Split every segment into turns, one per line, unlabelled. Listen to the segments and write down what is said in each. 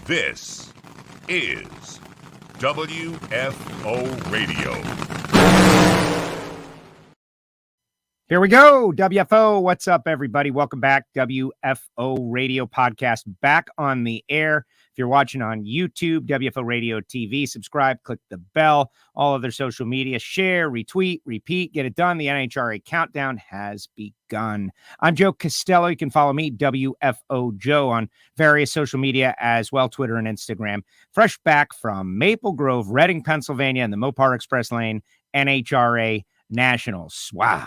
This is WFO Radio.
Here we go. WFO. What's up, everybody? Welcome back. WFO Radio podcast back on the air. If you're watching on YouTube, WFO Radio TV, subscribe, click the bell, all other social media, share, retweet, repeat, get it done. The NHRA Countdown has begun. I'm Joe Castello. You can follow me, WFO Joe, on various social media as well, Twitter and Instagram. Fresh back from Maple Grove, Reading, Pennsylvania, and the Mopar Express Lane NHRA Nationals. Wow.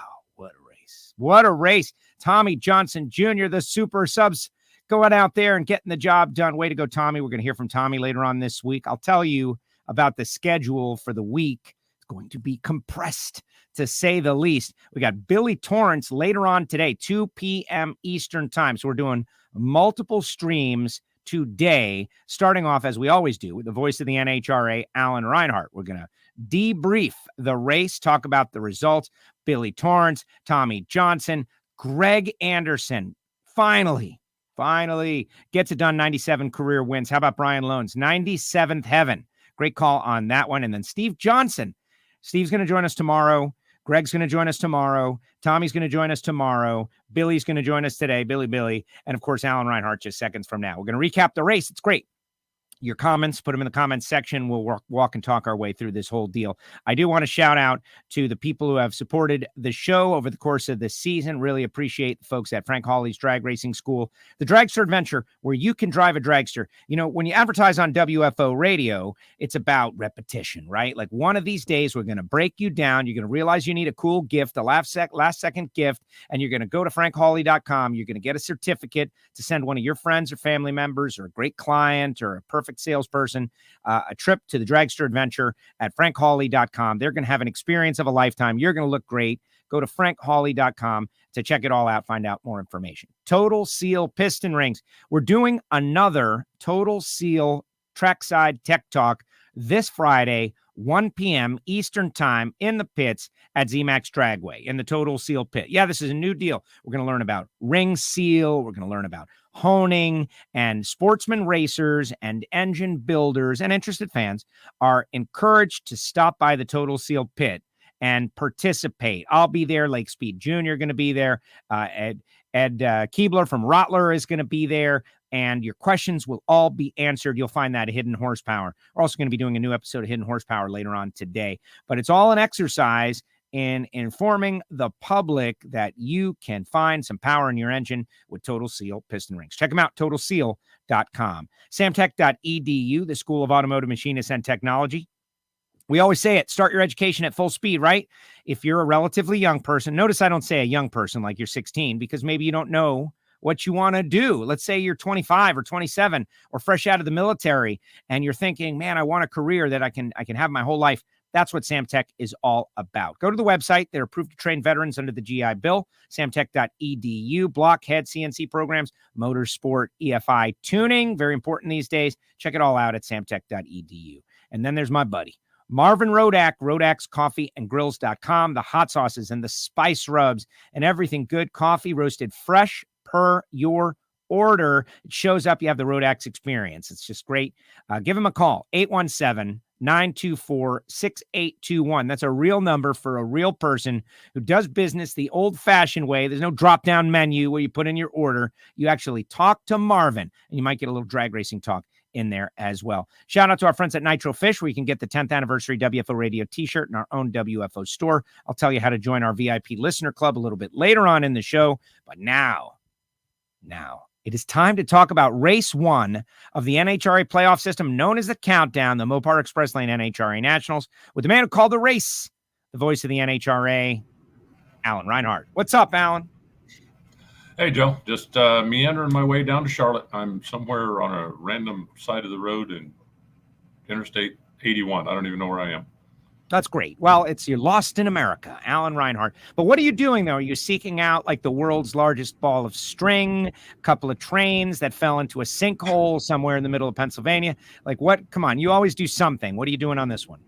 What a race. Tommy Johnson Jr., the super subs, going out there and getting the job done. Way to go, Tommy. We're going to hear from Tommy later on this week. I'll tell you about the schedule for the week. It's going to be compressed, to say the least. We got Billy Torrance later on today, 2 p.m. Eastern time. So we're doing multiple streams today, starting off, as we always do, with the voice of the NHRA, Alan Reinhart. We're going to debrief the race, talk about the results. Billy Torrance, Tommy Johnson, Greg Anderson, finally gets it done. 97 career wins. How about Brian Loans? 97th heaven. Great call on that one. And then Steve Johnson. Steve's going to join us tomorrow. Greg's going to join us tomorrow. Tommy's going to join us tomorrow. Billy's going to join us today. Billy. And of course, Alan Reinhart just seconds from now. We're going to recap the race. It's great. Your comments, put them in the comments section. We'll walk and talk our way through this whole deal. I do want to shout out to the people who have supported the show over the course of this season. Really appreciate the folks at Frank Hawley's Drag Racing School, the Dragster Adventure, where you can drive a dragster. You know, when you advertise on WFO Radio, it's about repetition, right? Like, one of these days, we're going to break you down. You're going to realize you need a cool gift, a last second gift, and you're going to go to frankhawley.com. You're going to get a certificate to send one of your friends or family members or a great client or a perfect salesperson, a trip to the Dragster Adventure at frankhawley.com. They're going to have an experience of a lifetime. You're going to look great. Go to frankhawley.com to check it all out, find out more information. Total Seal Piston Rings. We're doing another Total Seal Trackside Tech Talk this Friday, 1 p.m. Eastern time in the pits at zMAX Dragway in the Total Seal pit. Yeah, this is a new deal. We're going to learn about ring seal. We're going to learn about honing, and sportsman racers and engine builders and interested fans are encouraged to stop by the Total Seal pit and participate. I'll be there. Lake Speed Jr. going to be there. Ed Keebler from Rottler is going to be there. And your questions will all be answered. You'll find that at Hidden Horsepower. We're also going to be doing a new episode of Hidden Horsepower later on today. But it's all an exercise in informing the public that you can find some power in your engine with Total Seal piston rings. Check them out, totalseal.com. Samtech.edu, the School of Automotive Machinists and Technology. We always say it, start your education at full speed, right? If you're a relatively young person, notice I don't say a young person like you're 16, because maybe you don't know what you want to do. Let's say you're 25 or 27 or fresh out of the military and you're thinking, man, I want a career that I can have my whole life. That's what Samtech is all about. Go to the website. They're approved to train veterans under the GI Bill, samtech.edu, blockhead CNC programs, motorsport, EFI tuning, very important these days. Check it all out at samtech.edu. And then there's my buddy, Marvin Rodak, rodakscoffeeandgrills.com, the hot sauces and the spice rubs and everything good. Coffee roasted fresh per your order. It shows up. You have the Rodax experience. It's just great. Give him a call, 817-924-6821. That's a real number for a real person who does business the old-fashioned way. There's no drop-down menu where you put in your order. You actually talk to Marvin, and you might get a little drag racing talk in there as well. Shout out to our friends at Nitro Fish, where you can get the 10th anniversary WFO Radio t-shirt in our own WFO store. I'll tell you how to join our VIP listener club a little bit later on in the show. But now, it is time to talk about race 1 of the NHRA playoff system known as the Countdown, the Mopar Express Lane NHRA Nationals, with the man who called the race, the voice of the NHRA, Alan Reinhart. What's up, Alan?
Hey, Joe. Just meandering my way down to Charlotte. I'm somewhere on a random side of the road in Interstate 81. I don't even know where I am.
That's great. Well, you're lost in America, Alan Reinhart. But what are you doing, though? Are you seeking out like the world's largest ball of string, a couple of trains that fell into a sinkhole somewhere in the middle of Pennsylvania? Like what? Come on, you always do something. What are you doing on this one?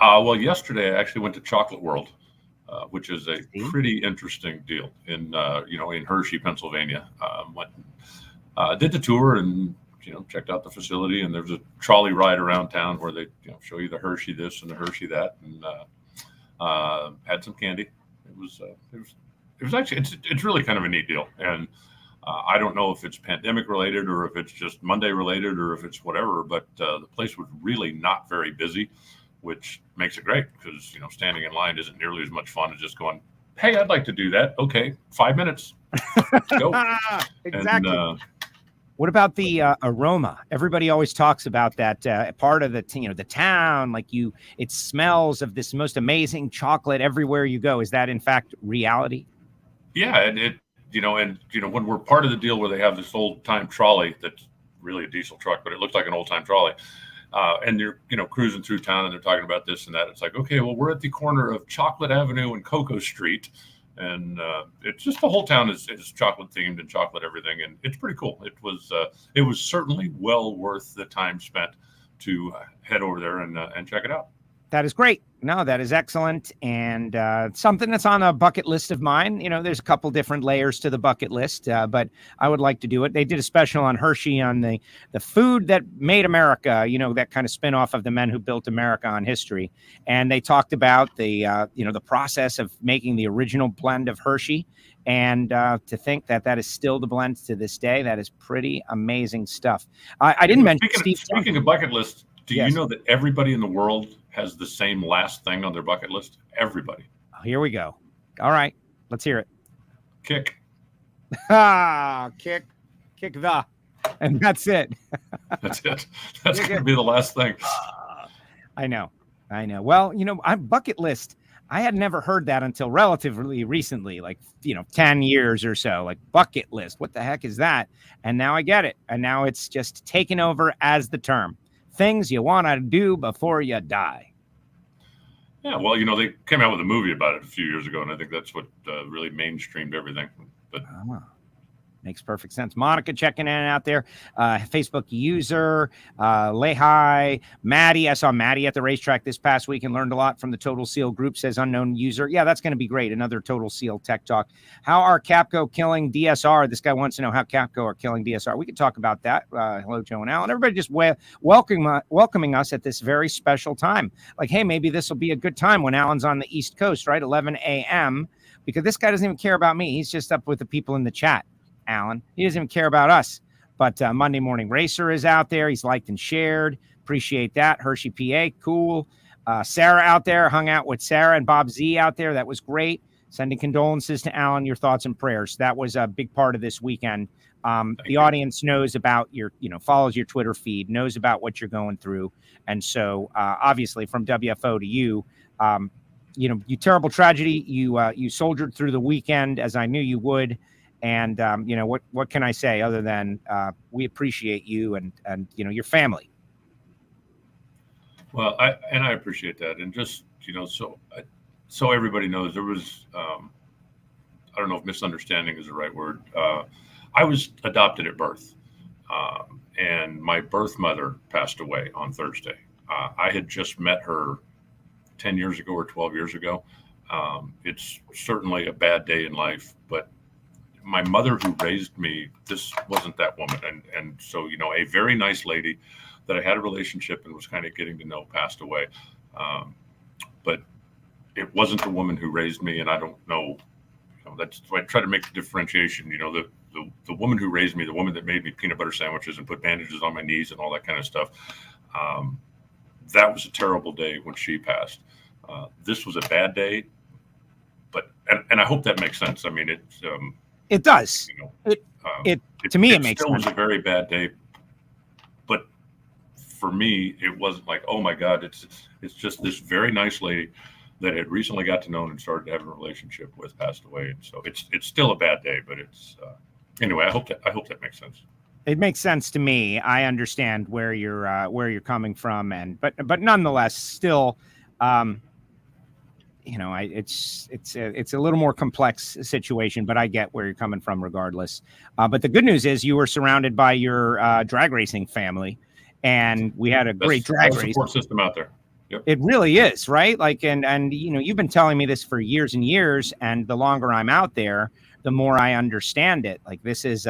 Well, yesterday I actually went to Chocolate World, which is a pretty interesting deal in Hershey, Pennsylvania. Did the tour and checked out the facility, and there's a trolley ride around town where they show you the Hershey this and the Hershey that, and had some candy. It was actually it's really kind of a neat deal, and I don't know if it's pandemic related or if it's just Monday related or if it's whatever, but the place was really not very busy, which makes it great because standing in line isn't nearly as much fun as just going, hey, I'd like to do that. Okay, 5 minutes. Let's go.
Exactly.
And,
what about the aroma? Everybody always talks about that part of the the town, like it smells of this most amazing chocolate everywhere you go. Is that in fact reality?
Yeah, and when we're part of the deal where they have this old time trolley that's really a diesel truck, but it looks like an old time trolley. And you're, cruising through town and they're talking about this and that. It's like, okay, well, we're at the corner of Chocolate Avenue and Cocoa Street. And it's just the whole town is chocolate themed and chocolate everything. And it's pretty cool. It was certainly well worth the time spent to head over there and check it out.
That is great. No, that is excellent. And something that's on a bucket list of mine. There's a couple different layers to the bucket list, but I would like to do it. They did a special on Hershey on the food that made America, that kind of spinoff of the men who built America on history. And they talked about the process of making the original blend of Hershey. And to think that is still the blend to this day, that is pretty amazing stuff. I didn't mention
Speaking of bucket lists, do
Yes.
you know that everybody in the world has the same last thing on their bucket list? Everybody.
Here we go. All right, let's hear it.
Kick.
Kick the, and that's it.
That's it. That's going to be the last thing.
I know. Well, bucket list. I had never heard that until relatively recently, like 10 years or so. Like bucket list. What the heck is that? And now I get it. And now it's just taken over as the term. Things you want to do before you die.
Yeah, well, they came out with a movie about it a few years ago, and I think that's what really mainstreamed everything. But
makes perfect sense. Monica checking in out there. Facebook user, Lehi, Maddie. I saw Maddie at the racetrack this past week and learned a lot from the Total Seal group, says unknown user. Yeah, that's going to be great. Another Total Seal tech talk. How are Capco killing DSR? This guy wants to know how Capco are killing DSR. We could talk about that. Hello, Joe and Alan. Everybody just welcoming us at this very special time. Like, hey, maybe this will be a good time when Alan's on the East Coast, right? 11 a.m. Because this guy doesn't even care about me. He's just up with the people in the chat. Alan. He doesn't even care about us. But Monday Morning Racer is out there. He's liked and shared. Appreciate that. Hershey, PA. Cool. Sarah out there. Hung out with Sarah and Bob Z out there. That was great. Sending condolences to Alan. Your thoughts and prayers. That was a big part of this weekend. The audience knows about your, follows your Twitter feed, knows about what you're going through. And so obviously from WFO to you, you terrible tragedy. You soldiered through the weekend as I knew you would. And, what can I say other than we appreciate you and your family.
Well, I appreciate that. And just, so everybody knows there was, I don't know if misunderstanding is the right word. I was adopted at birth and my birth mother passed away on Thursday. I had just met her 10 years ago or 12 years ago. It's certainly a bad day in life, but my mother who raised me, this wasn't that woman. And so, a very nice lady that I had a relationship and was kind of getting to know passed away. But it wasn't the woman who raised me. And I don't know, that's why I try to make the differentiation, the woman who raised me, the woman that made me peanut butter sandwiches and put bandages on my knees and all that kind of stuff. That was a terrible day when she passed. This was a bad day, but, and I hope that makes sense. I mean,
It does. To me, it makes sense.
It still was a very bad day, but for me, it wasn't like, oh my God, it's just this very nice lady that had recently got to know and started having a relationship with passed away, and so it's still a bad day, but it's anyway. I hope that makes sense.
It makes sense to me. I understand where you're coming from, but nonetheless, still. It's a little more complex situation, but I get where you're coming from regardless. But the good news is you were surrounded by your drag racing family, and we had a great drag race
support system out there. Yep.
It really is, right? Like, and you've been telling me this for years and years, and the longer I'm out there, the more I understand it. Like, this is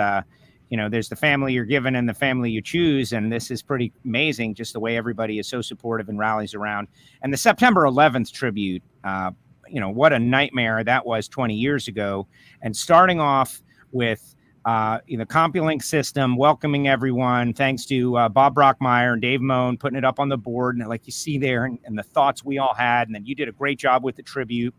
there's the family you're given and the family you choose. And this is pretty amazing, just the way everybody is so supportive and rallies around. And the September 11th tribute, what a nightmare that was 20 years ago. And starting off with, CompuLink system, welcoming everyone, thanks to Bob Brockmeyer and Dave Moan, putting it up on the board. And like you see there, and the thoughts we all had. And then you did a great job with the tribute.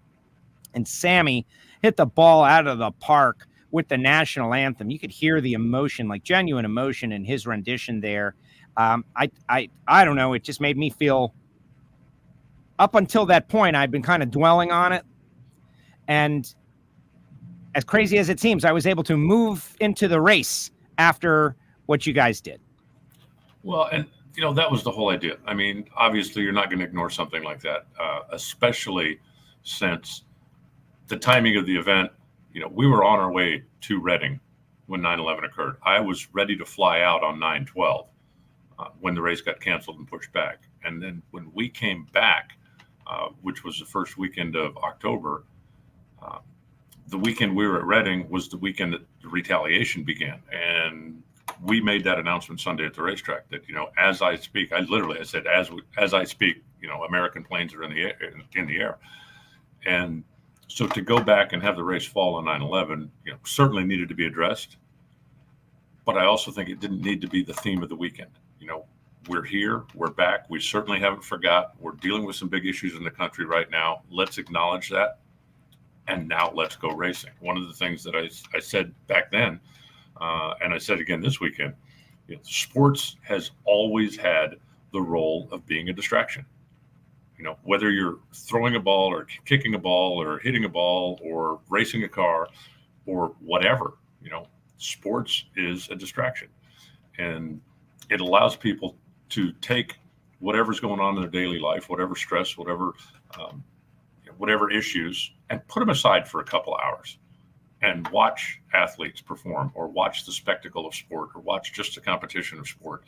And Sammy hit the ball out of the park with the national anthem. You could hear the emotion, like genuine emotion in his rendition there. I don't know. It just made me feel, up until that point, I'd been kind of dwelling on it. And as crazy as it seems, I was able to move into the race after what you guys did.
Well, and that was the whole idea. I mean, obviously you're not going to ignore something like that, especially since the timing of the event. We were on our way to Reading when 9/11 occurred. I was ready to fly out on 9/12 when the race got canceled and pushed back. And then when we came back, which was the first weekend of October, the weekend we were at Reading was the weekend that the retaliation began. And we made that announcement Sunday at the racetrack that, as I speak, I said, as I speak, American planes are in the air. And so to go back and have the race fall on 9/11, certainly needed to be addressed. But I also think it didn't need to be the theme of the weekend. We're here, we're back. We certainly haven't forgot. We're dealing with some big issues in the country right now. Let's acknowledge that. And now let's go racing. One of the things that I said back then, and I said again this weekend, sports has always had the role of being a distraction. Whether you're throwing a ball or kicking a ball or hitting a ball or racing a car or whatever, sports is a distraction. And it allows people to take whatever's going on in their daily life, whatever stress, whatever issues, and put them aside for a couple hours and watch athletes perform or watch the spectacle of sport or watch just the competition of sport.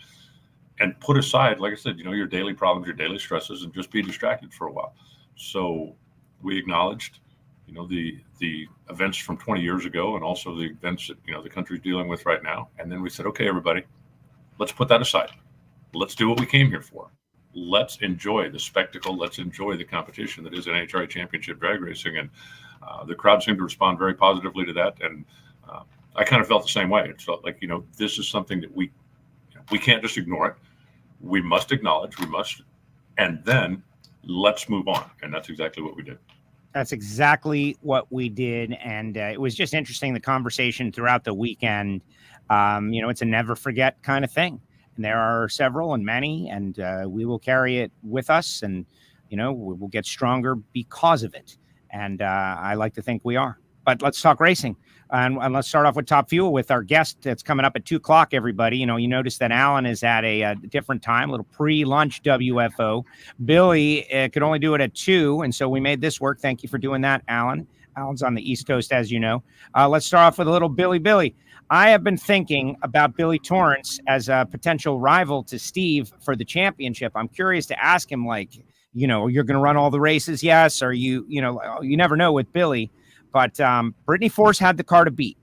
And put aside, like I said, your daily problems, your daily stresses, and just be distracted for a while. So we acknowledged, the events from 20 years ago and also the events that, the country's dealing with right now. And then we said, okay, everybody, let's put that aside. Let's do what we came here for. Let's enjoy the spectacle. Let's enjoy the competition that is NHRA Championship drag racing. And the crowd seemed to respond very positively to that. And I kind of felt the same way. It felt like, this is something that we can't just ignore it. We must acknowledge, and then let's move on. And that's exactly what we did.
That's exactly what we did. And it was just interesting, the conversation throughout the weekend. It's a never forget kind of thing. And there are several and many, and we will carry it with us. And, we will get stronger because of it. And I like to think we are. But let's talk racing. And let's start off with Top Fuel with our guest that's coming up at 2:00, everybody. You notice that Alan is at a different time, a little pre-lunch WFO. Billy could only do it at 2, and so we made this work. Thank you for doing that, Alan. Alan's on the East Coast, as you know. Let's start off with a little Billy. I have been thinking about Billy Torrance as a potential rival to Steve for the championship. I'm curious to ask him, you're going to run all the races, yes? Or you never know with Billy. But Brittany Force had the car to beat.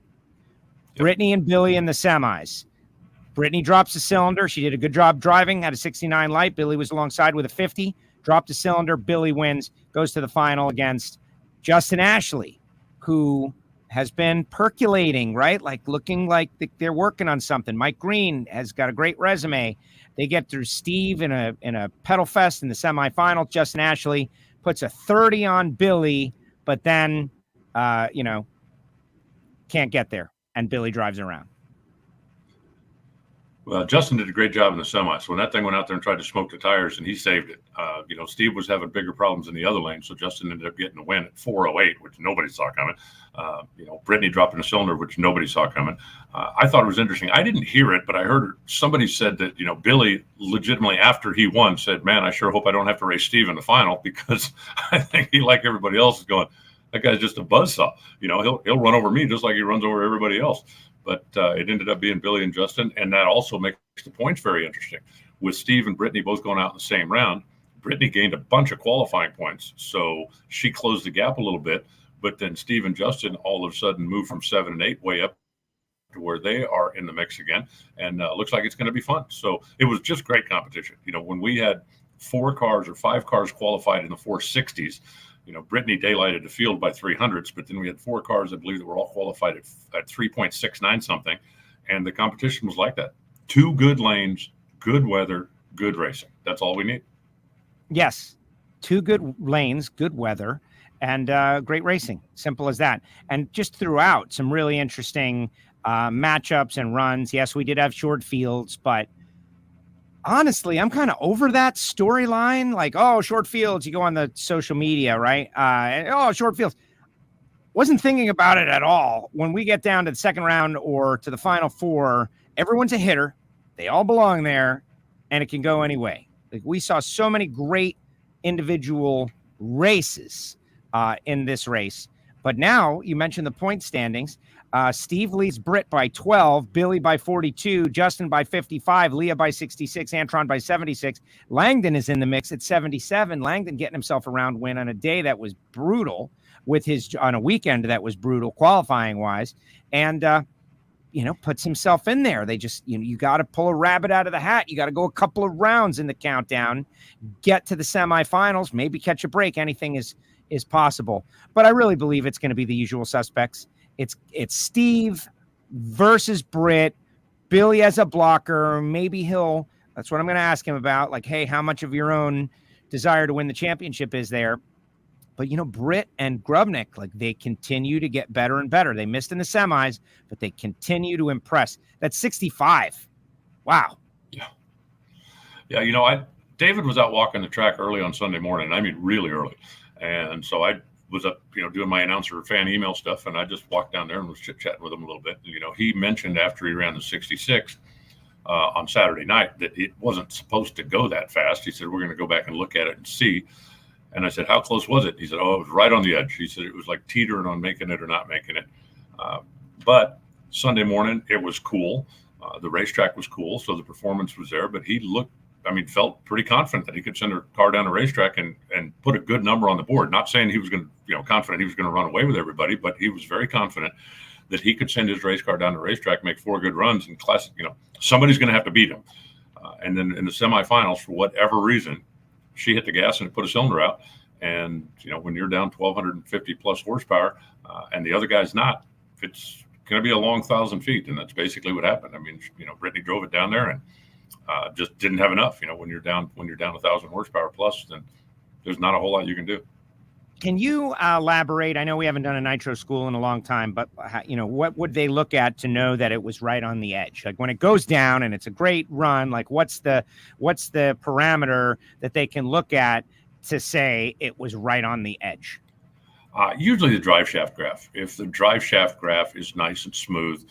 Brittany and Billy in the semis. Brittany drops the cylinder. She did a good job driving, had a 69 light. Billy was alongside with a 50. Dropped the cylinder. Billy wins, goes to the final against Justin Ashley, who has been percolating, right? Looking like they're working on something. Mike Green has got a great resume. They get through Steve in a pedal fest in the semifinal. Justin Ashley puts a 30 on Billy, but then can't get there, and Billy drives around.
Well, Justin did a great job in the semi. So when that thing went out there and tried to smoke the tires, and he saved it. Steve was having bigger problems in the other lane, so Justin ended up getting the win at 4:08, which nobody saw coming. Brittany dropping a cylinder, which nobody saw coming. I thought it was interesting. I didn't hear it, but I heard somebody said that, Billy legitimately, after he won, said, man, I sure hope I don't have to race Steve in the final, because I think he, like everybody else, is going, that guy's just a buzzsaw. He'll run over me just like he runs over everybody else. But it ended up being Billy and Justin, and that also makes the points very interesting. With Steve and Brittany both going out in the same round, Brittany gained a bunch of qualifying points, so she closed the gap a little bit. But then Steve and Justin all of a sudden moved from 7 and 8 way up to where they are in the mix again, and looks like it's going to be fun. So it was just great competition. When we had 4 cars or 5 cars qualified in the 460s, Brittany daylighted the field by 300s, but then we had 4 cars, I believe, that were all qualified at 3.69 something, and the competition was like that. 2 good lanes, good weather, good racing. That's all we need.
Yes, 2 good lanes, good weather, and great racing. Simple as that. And just throughout, some really interesting matchups and runs. Yes, we did have short fields, but honestly, I'm kind of over that storyline. Like, oh, short fields, you go on the social media, right? Short fields. Wasn't thinking about it at all. When we get down to the second round or to the final 4, everyone's a hitter. They all belong there, and it can go any way. Like, we saw so many great individual races in this race. But now you mentioned the point standings. Steve leads Britt by 12, Billy by 42, Justin by 55, Leah by 66, Antron by 76. Langdon is in the mix at 77. Langdon getting himself a round win on a day that was brutal, on a weekend that was brutal qualifying wise, and puts himself in there. They just, you got to pull a rabbit out of the hat. You got to go a couple of rounds in the countdown, get to the semifinals, maybe catch a break. Anything is possible, but I really believe it's going to be the usual suspects. It's Steve versus Britt. Billy as a blocker. Maybe that's what I'm going to ask him about. Like, hey, how much of your own desire to win the championship is there? But, Britt and Grubnick, like, they continue to get better and better. They missed in the semis, but they continue to impress. That's 65. Wow.
Yeah. Yeah, David was out walking the track early on Sunday morning. I mean, really early. And so I was up, doing my announcer fan email stuff, and I just walked down there and was chit-chatting with him a little bit. He mentioned after he ran the 66 on Saturday night that it wasn't supposed to go that fast. He said, we're going to go back and look at it and see. And I said, how close was it? He said, it was right on the edge. He said it was like teetering on making it or not making it. But Sunday morning, it was cool. The racetrack was cool, so the performance was there. But he felt pretty confident that he could send a car down the racetrack and put a good number on the board. Not saying he was going to, confident he was going to run away with everybody, but he was very confident that he could send his race car down the racetrack, make 4 good runs, and classic, somebody's going to have to beat him. And then in the semifinals, for whatever reason, she hit the gas and it put a cylinder out. And, when you're down 1,250 plus horsepower and the other guy's not, it's going to be a long 1,000 feet. And that's basically what happened. I mean, Brittany drove it down there and just didn't have enough. When you're down 1,000 horsepower plus, then there's not a whole lot you can do.
Can you elaborate? I know we haven't done a nitro school in a long time, but what would they look at to know that it was right on the edge? Like, when it goes down and it's a great run, like, what's the parameter that they can look at to say it was right on the edge?
Usually the drive shaft graph. If the drive shaft graph is nice and smooth,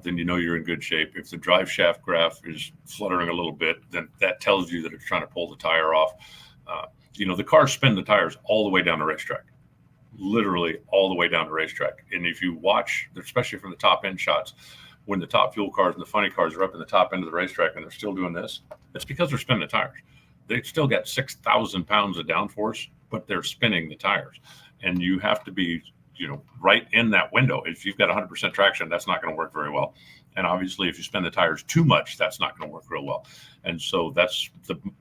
then you're in good shape. If the drive shaft graph is fluttering a little bit, then that tells you that it's trying to pull the tire off. The cars spin the tires all the way down the racetrack, literally all the way down the racetrack. And if you watch, especially from the top end shots, when the top fuel cars and the funny cars are up in the top end of the racetrack and they're still doing this, it's because they're spinning the tires. They've still got 6,000 pounds of downforce, but they're spinning the tires. And you have to be, right in that window. If you've got 100% traction, that's not going to work very well. And obviously, if you spin the tires too much, that's not going to work real well. And so that's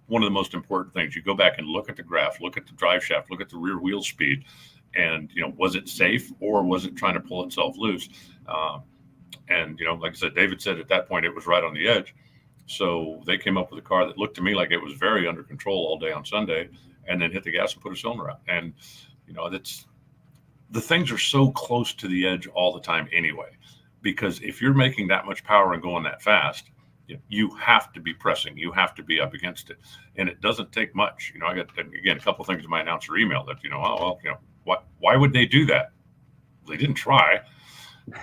one of the most important things. You go back and look at the graph, look at the drive shaft, look at the rear wheel speed, and was it safe or was it trying to pull itself loose? And like I said, David said at that point it was right on the edge. So they came up with a car that looked to me like it was very under control all day on Sunday, and then hit the gas and put a cylinder out. And the things are so close to the edge all the time anyway. Because if you're making that much power and going that fast, you have to be pressing. You have to be up against it. And it doesn't take much. I got, again, a couple of things in my announcer email that, why would they do that? They didn't try.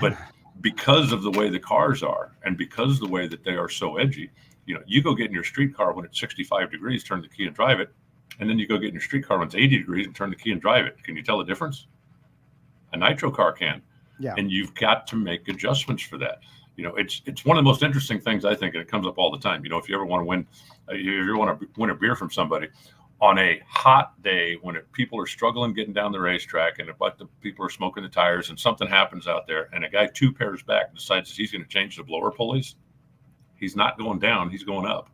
But because of the way the cars are and because of the way that they are so edgy, you go get in your street car when it's 65 degrees, turn the key and drive it. And then you go get in your street car when it's 80 degrees and turn the key and drive it. Can you tell the difference? A nitro car can. Yeah. And you've got to make adjustments for that. It's one of the most interesting things, I think, and it comes up all the time. If you ever want to win, if you want to win a beer from somebody, on a hot day when people are struggling getting down the racetrack and but the people are smoking the tires and something happens out there and a guy 2 pairs back decides he's going to change the blower pulleys, he's not going down, he's going up.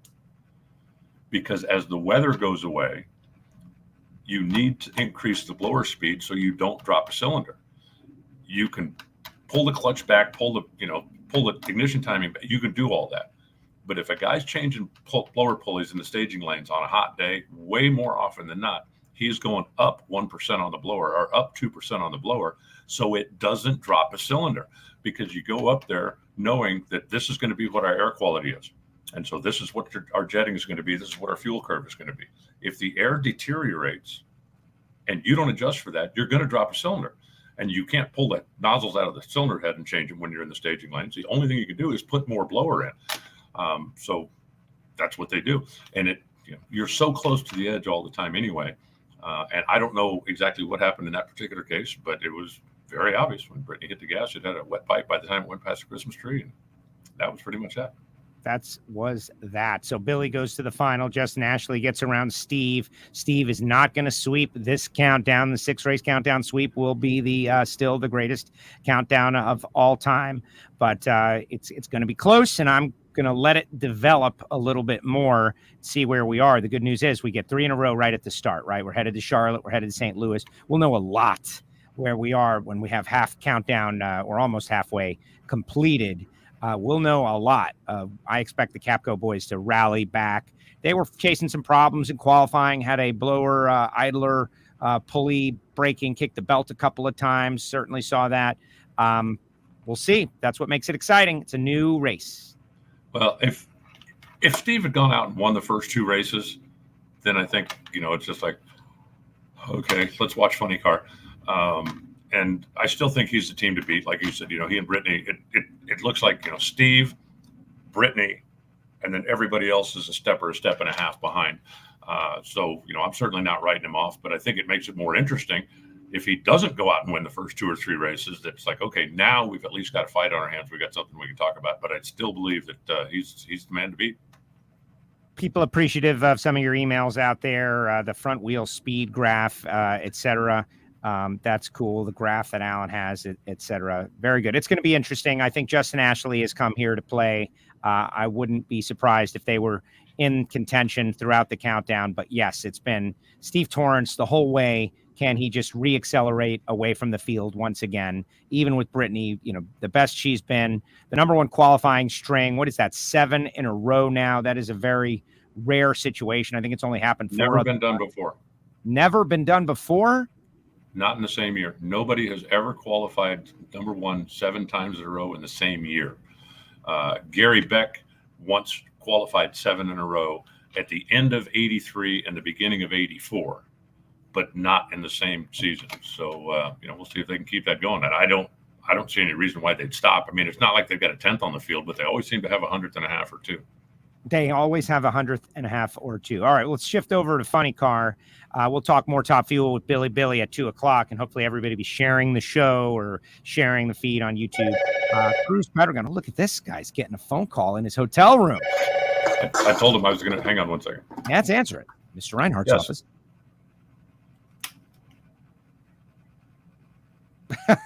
Because as the weather goes away, you need to increase the blower speed so you don't drop a cylinder. You can pull the clutch back, pull the ignition timing back. You can do all that. But if a guy's changing blower pulleys in the staging lanes on a hot day, way more often than not, he's going up 1% on the blower or up 2% on the blower, so it doesn't drop a cylinder, because you go up there knowing that this is going to be what our air quality is. And so this is what our jetting is going to be. This is what our fuel curve is going to be. If the air deteriorates and you don't adjust for that, you're going to drop a cylinder. And you can't pull the nozzles out of the cylinder head and change them when you're in the staging lanes. The only thing you can do is put more blower in. So that's what they do. And you're so close to the edge all the time anyway. And I don't know exactly what happened in that particular case, but it was very obvious when Brittany hit the gas. It had a wet pipe by the time it went past the Christmas tree. And that was pretty much that.
Was that. So Billy goes to the final. Justin Ashley gets around Steve. Steve is not going to sweep this countdown. The 6-race countdown sweep will be still the greatest countdown of all time. But it's going to be close, and I'm going to let it develop a little bit more, see where we are. The good news is we get 3 in a row right at the start, right? We're headed to Charlotte. We're headed to St. Louis. We'll know a lot where we are when we have half countdown or almost halfway completed. We'll know a lot. I expect the Capco boys to rally back. They were chasing some problems in qualifying, had a blower idler pulley breaking, kicked the belt a couple of times. Certainly saw that. We'll see. That's what makes it exciting. It's a new race.
Well, if Steve had gone out and won the first 2 races, then I think, it's just like, okay, let's watch Funny Car. And I still think he's the team to beat. Like you said, he and Brittany, it looks like, Steve, Brittany, and then everybody else is a step and a half behind. So, I'm certainly not writing him off, but I think it makes it more interesting if he doesn't go out and win the first 2 or 3 races. That's like, okay, now we've at least got a fight on our hands. We got something we can talk about, but I still believe that he's the man to beat.
People appreciative of some of your emails out there, the front wheel speed graph, etc. That's cool. The graph that Alan has, et cetera. Very good. It's going to be interesting. I think Justin Ashley has come here to play. I wouldn't be surprised if they were in contention throughout the countdown. But yes, it's been Steve Torrance the whole way. Can he just reaccelerate away from the field once again? Even with Brittany, the best she's been, the number 1 qualifying string. What is that? 7 in a row now. That is a very rare situation. I think it's only happened 4
Never been done before.
Never been done before?
Not in the same year. Nobody has ever qualified number 1 7 times in a row in the same year. Gary Beck once qualified 7 in a row at the end of 83 and the beginning of 84, but not in the same season. So, we'll see if they can keep that going. And I don't see any reason why they'd stop. I mean, it's not like they've got a 10th on the field, but they always seem to have a 100th and a half or 2.
They always have a 100th and a half or 2. All right, let's shift over to Funny Car. We'll talk more Top Fuel with Billy at 2:00, and hopefully everybody be sharing the show or sharing the feed on YouTube. Cruz Pedregon, look at this guy's getting a phone call in his hotel room.
I told him I was going to hang on 1 second.
Let's answer it. Mr. Reinhardt's office.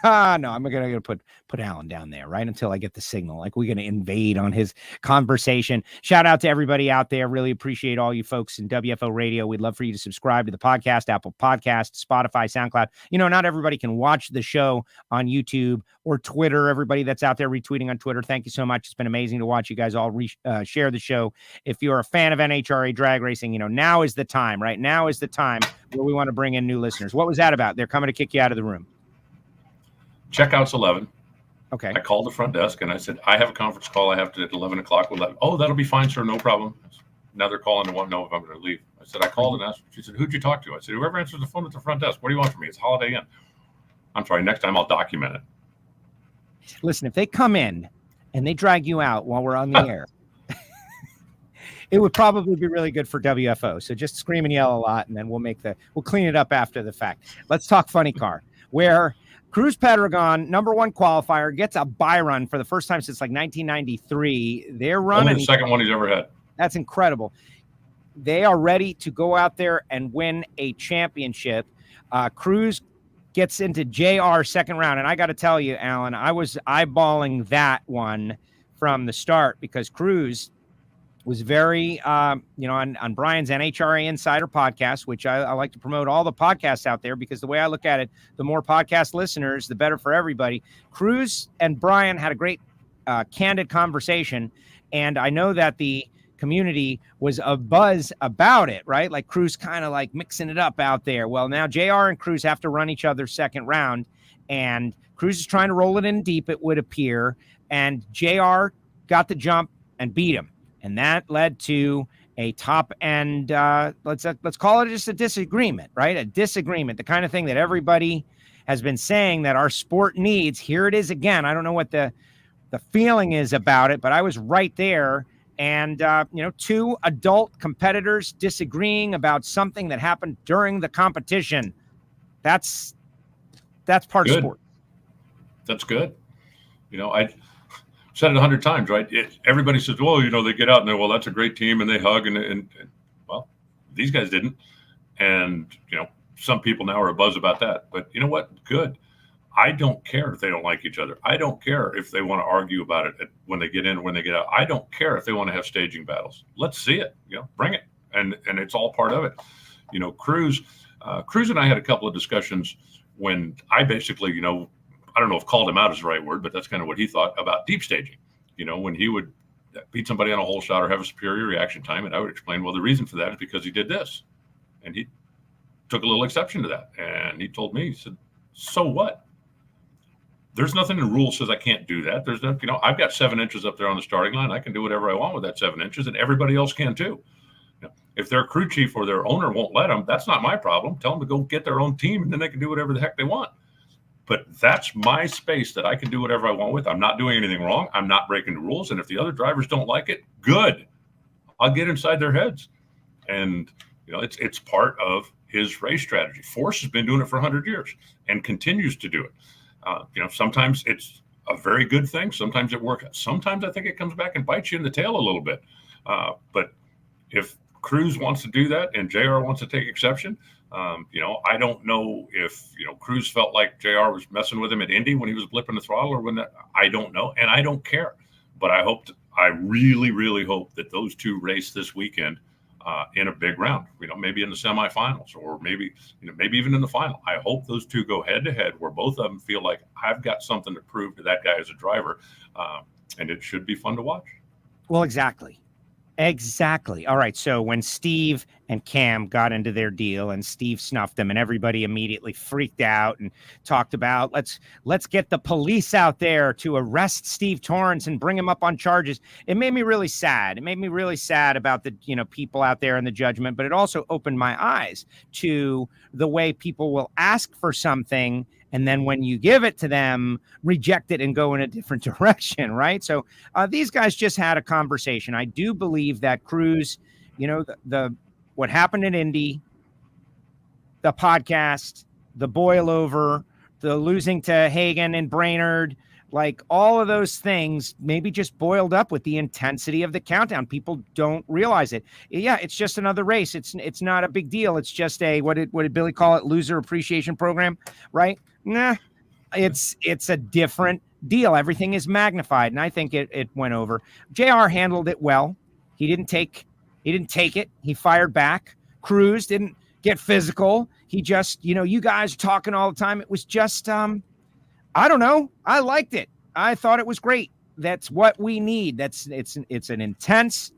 No, I'm gonna put Alan down there right until I get the signal. Like, we're gonna invade on his conversation. Shout out to everybody out there. Really appreciate all you folks in WFO Radio. We'd love for you to subscribe to the podcast, Apple Podcasts, Spotify, SoundCloud. Not everybody can watch the show on YouTube or Twitter. Everybody that's out there retweeting on Twitter, thank you so much. It's been amazing to watch you guys all share the show. If you're a fan of NHRA drag racing, now is the time. Right now is the time where we want to bring in new listeners. What was that about? They're coming to kick you out of the room.
Checkout's 11.
Okay.
I called the front desk and I said, I have a conference call I have to at 11 o'clock. Oh, that'll be fine, sir. No problem. Now they're calling and want to know if I'm going to leave. I said, I called and asked. She said, who'd you talk to? I said, whoever answers the phone at the front desk. What do you want from me? It's Holiday Inn. I'm sorry. Next time I'll document it.
Listen, if they come in and they drag you out while we're on the air, it would probably be really good for WFO. So just scream and yell a lot, and then we'll clean it up after the fact. Let's talk Funny Car, where Cruz Pedregon, number 1 qualifier, gets a bye run for the first time since like 1993. They're running.
Only the second one he's ever had.
That's incredible. they are ready to go out there and win a championship. Cruz gets into JR second round. And I got to tell you, Alan, I was eyeballing that one from the start because Cruz was very, on Brian's NHRA Insider podcast, which I like to promote all the podcasts out there because the way I look at it, the more podcast listeners, the better for everybody. Cruz and Brian had a great candid conversation. And I know that the community was a buzz about it, right? Like Cruz kind of like mixing it up out there. Well, now JR and Cruz have to run each other's second round, and Cruz is trying to roll it in deep, it would appear, and JR got the jump and beat him. And that led to a top end, let's call it just a disagreement, right? A disagreement, the kind of thing that everybody has been saying that our sport needs. Here it is again. I don't know what the feeling is about it, but I was right there. And, two adult competitors disagreeing about something that happened during the competition. That's part of sport.
That's good. I said it 100 times, right? Everybody says, well, they get out and well, that's a great team and they hug and well, these guys didn't. And, some people now are abuzz about that, but you know what? Good. I don't care if they don't like each other. I don't care if they want to argue about it when they get in or when they get out. I don't care if they want to have staging battles. Let's see it. Bring it. And it's all part of it. Cruz and I had a couple of discussions when I basically, I don't know if called him out is the right word, but that's kind of what he thought about deep staging. When he would beat somebody on a hole shot or have a superior reaction time, and I would explain, well, the reason for that is because he did this. And he took a little exception to that. And he told me, he said, so what? There's nothing in the rule says I can't do that. There's no, I've got 7 inches up there on the starting line. I can do whatever I want with that 7 inches, and everybody else can too. If their crew chief or their owner won't let them, that's not my problem. Tell them to go get their own team, and then they can do whatever the heck they want. But that's my space that I can do whatever I want with. I'm not doing anything wrong. I'm not breaking the rules. And if the other drivers don't like it, good. I'll get inside their heads. And, it's part of his race strategy. Force has been doing it for 100 years and continues to do it. Sometimes it's a very good thing. Sometimes it works. Sometimes I think it comes back and bites you in the tail a little bit. But if Cruz wants to do that and JR wants to take exception, I don't know if, Cruz felt like JR was messing with him at Indy when he was blipping the throttle or I don't know. And I don't care. But I really, really hope that those two race this weekend in a big round, maybe in the semifinals or maybe even in the final. I hope those two go head to head where both of them feel like I've got something to prove to that guy as a driver. And it should be fun to watch.
Well, exactly. All right. So when Steve and Cam got into their deal and Steve snuffed them and everybody immediately freaked out and talked about let's get the police out there to arrest Steve Torrence and bring him up on charges. It made me really sad. It made me really sad about the, people out there and the judgment, but it also opened my eyes to the way people will ask for something and then when you give it to them, reject it and go in a different direction, right? So these guys just had a conversation. I do believe that Cruz, what happened in Indy, the podcast, the boil over, the losing to Hagan and Brainerd, like all of those things maybe just boiled up with the intensity of the countdown. People don't realize it. Yeah, it's just another race. It's not a big deal. It's just a what did Billy call it? Loser appreciation program, right? Nah, it's a different deal. Everything is magnified, and I think it went over. JR handled it well. He didn't take it. He fired back. Cruz didn't get physical. He just, you guys are talking all the time. It was just I don't know. I liked it. I thought it was great. That's what we need. It's an intense,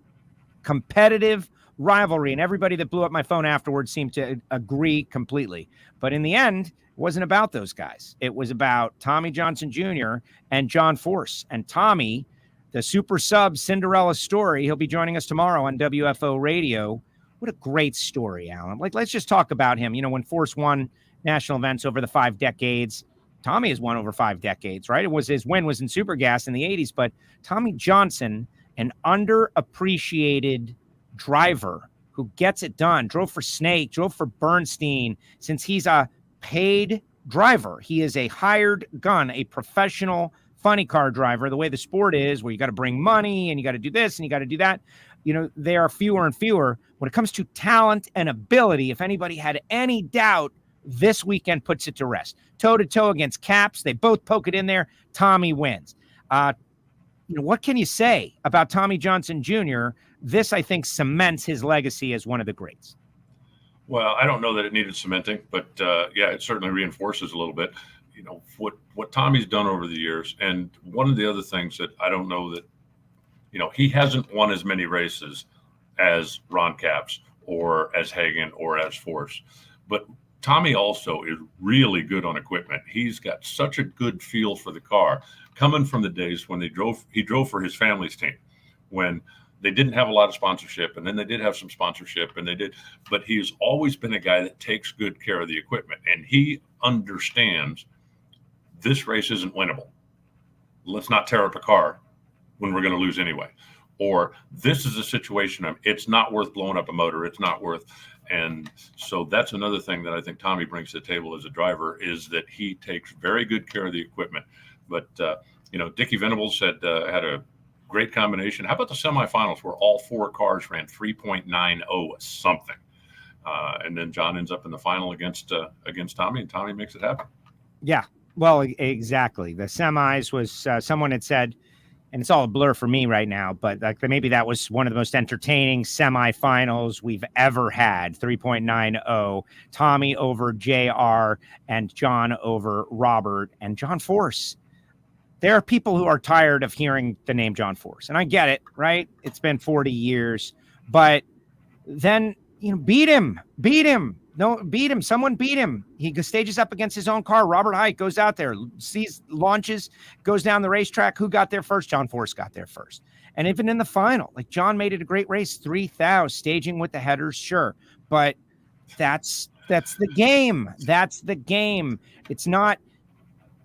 competitive rivalry, and everybody that blew up my phone afterwards seemed to agree completely. But in the end, it wasn't about those guys. It was about Tommy Johnson Jr. and John Force. And Tommy, the super sub Cinderella story, he'll be joining us tomorrow on WFO Radio. What a great story, Alan. Let's just talk about him. When Force won national events over the 5 decades, Tommy has won over 5 decades, right? His win was in Supergas in the 80s, but Tommy Johnson, an underappreciated driver who gets it done, drove for Snake, drove for Bernstein. Since he's a paid driver, he is a hired gun, a professional funny car driver, the way the sport is, where you got to bring money and you got to do this and you got to do that. they are fewer and fewer. When it comes to talent and ability, if anybody had any doubt, this weekend puts it to rest. Toe-to-toe against Caps. They both poke it in there. Tommy wins. What can you say about Tommy Johnson Jr.? This, I think, cements his legacy as one of the greats.
Well, I don't know that it needed cementing, but it certainly reinforces a little bit, what Tommy's done over the years. And one of the other things that I don't know that, he hasn't won as many races as Ron Capps or as Hagan or as Force, but Tommy also is really good on equipment. He's got such a good feel for the car, coming from the days when he drove for his family's team, when they didn't have a lot of sponsorship, and then they did have some sponsorship, but he's always been a guy that takes good care of the equipment, and he understands this race isn't winnable. Let's not tear up a car when we're going to lose anyway. Or this is a situation, it's not worth blowing up a motor. It's not worth. And so that's another thing that I think Tommy brings to the table as a driver, is that he takes very good care of the equipment. But, Dickie Venables had a great combination. How about the semifinals where all four cars ran 3.90 something? And then John ends up in the final against Tommy, and Tommy makes it happen.
Yeah, well, exactly. The semis was someone had said, and it's all a blur for me right now, but maybe that was one of the most entertaining semifinals we've ever had. 3.90, Tommy over JR and John over Robert and John Force. There are people who are tired of hearing the name John Force, and I get it, right? It's been 40 years, but then, beat him. No, beat him. Someone beat him. He stages up against his own car. Robert Hike goes out there, launches, goes down the racetrack. Who got there first? John Force got there first. And even in the final, John made it a great race. 3,000 staging with the headers, sure, but that's the game. That's the game. It's not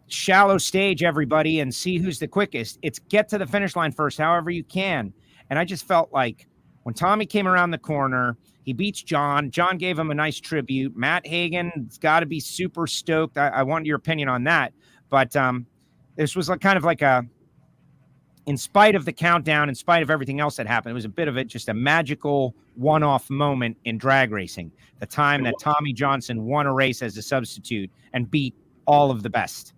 shallow stage everybody and see who's the quickest. It's get to the finish line first, however you can. And I just felt like when Tommy came around the corner, he beats John. John gave him a nice tribute. Matt Hagan's got to be super stoked. I want your opinion on that. But this was kind of like in spite of the countdown, in spite of everything else that happened, it was a bit of just a magical one-off moment in drag racing. The time that Tommy Johnson won a race as a substitute and beat all of the best.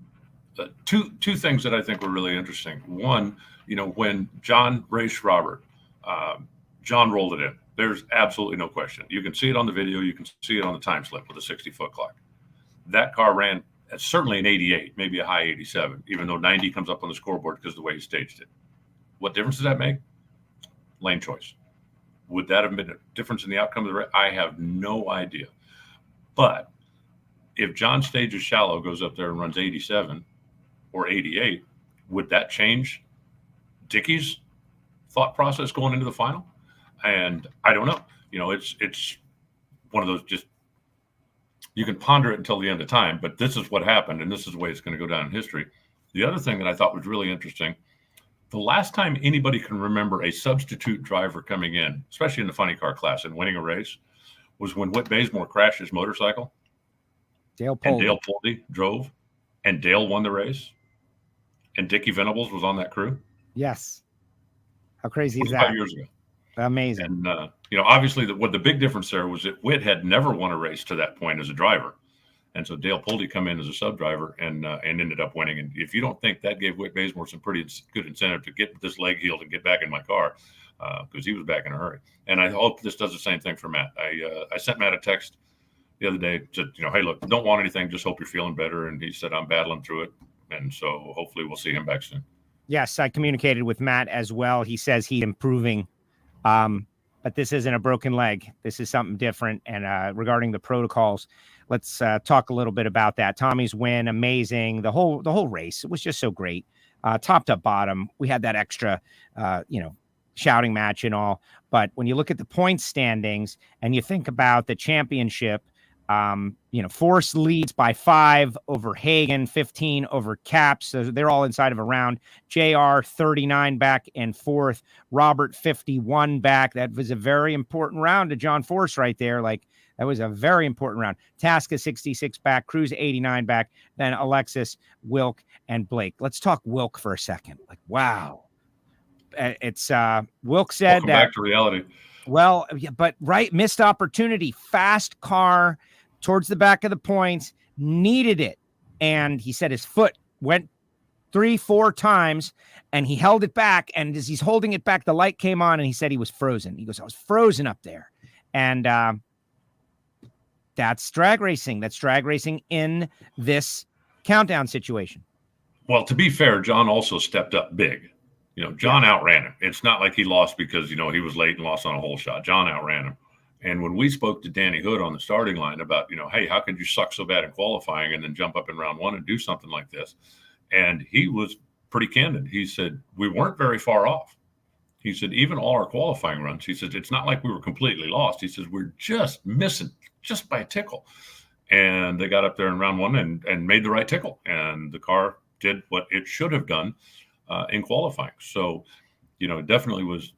Two things that I think were really interesting. One, when John raced Robert, John rolled it in. There's absolutely no question. You can see it on the video. You can see it on the time slip with a 60-foot clock. That car ran certainly an 88, maybe a high 87, even though 90 comes up on the scoreboard because of the way he staged it. What difference does that make? Lane choice. Would that have been a difference in the outcome of the race? I have no idea. But if John stages shallow, goes up there and runs 87 or 88, would that change Dickie's thought process going into the final? And I don't know. It's one of those, just, you can ponder it until the end of time, but this is what happened, and this is the way it's going to go down in history. The other thing that I thought was really interesting, the last time anybody can remember a substitute driver coming in, especially in the funny car class and winning a race, was when Whit Bazemore crashed his motorcycle. Dale Poldy drove, and Dale won the race, and Dickie Venables was on that crew.
Yes. How crazy is that?
5 years ago.
Amazing.
And, obviously what the big difference there was that Whit had never won a race to that point as a driver. And so Dale Poldy come in as a sub driver and ended up winning. And if you don't think that gave Whit Bazemore some pretty good incentive to get this leg healed and get back in my car, because he was back in a hurry. And I hope this does the same thing for Matt. I sent Matt a text the other day to, hey, look, don't want anything. Just hope you're feeling better. And he said, I'm battling through it. And so hopefully we'll see him back soon.
Yes, I communicated with Matt as well. He says he's improving. But this isn't a broken leg. This is something different. And regarding the protocols, let's talk a little bit about that. Tommy's win, amazing. The whole race, it was just so great. Top to bottom, we had that extra, shouting match and all. But when you look at the point standings and you think about the championship, Force leads by 5 over Hagan, 15 over Caps. So they're all inside of a round. JR 39 back in 4th. Robert 51 back. That was a very important round to John Force right there. That was a very important round. Tasca 66 back. Cruz 89 back. Then Alexis, Wilk, and Blake. Let's talk Wilk for a second. Wow. it's Wilk said
Welcome
that.
back to reality.
Well, yeah, but missed opportunity, fast car towards the back of the points, needed it. And he said his foot went 3-4 times and he held it back. And as he's holding it back, the light came on and he said he was frozen. He goes, I was frozen up there. And that's drag racing. That's drag racing in this countdown situation.
Well, to be fair, John also stepped up big. John outran him. It's not like he lost because, he was late and lost on a hole shot. John outran him. And when we spoke to Danny Hood on the starting line about, hey, how could you suck so bad in qualifying and then jump up in round one and do something like this? And he was pretty candid. He said, we weren't very far off. He said, even all our qualifying runs, he said, it's not like we were completely lost. He says, we're just missing just by a tickle. And they got up there in round one and made the right tickle. And the car did what it should have done in qualifying. So, it definitely was,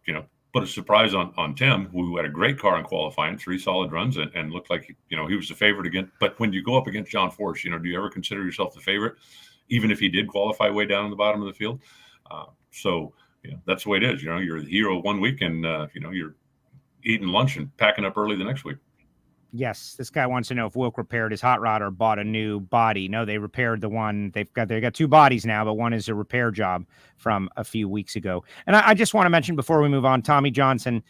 put a surprise on Tim, who had a great car in qualifying, 3 solid runs and looked like, he was the favorite again. But when you go up against John Force, do you ever consider yourself the favorite, even if he did qualify way down in the bottom of the field? So, that's the way it is. You're the hero one week and, you're eating lunch and packing up early the next week.
Yes, this guy wants to know if Wilk repaired his hot rod or bought a new body. No, they repaired the one. They got 2 bodies now, but one is a repair job from a few weeks ago. And I just want to mention before we move on, Tommy Johnson,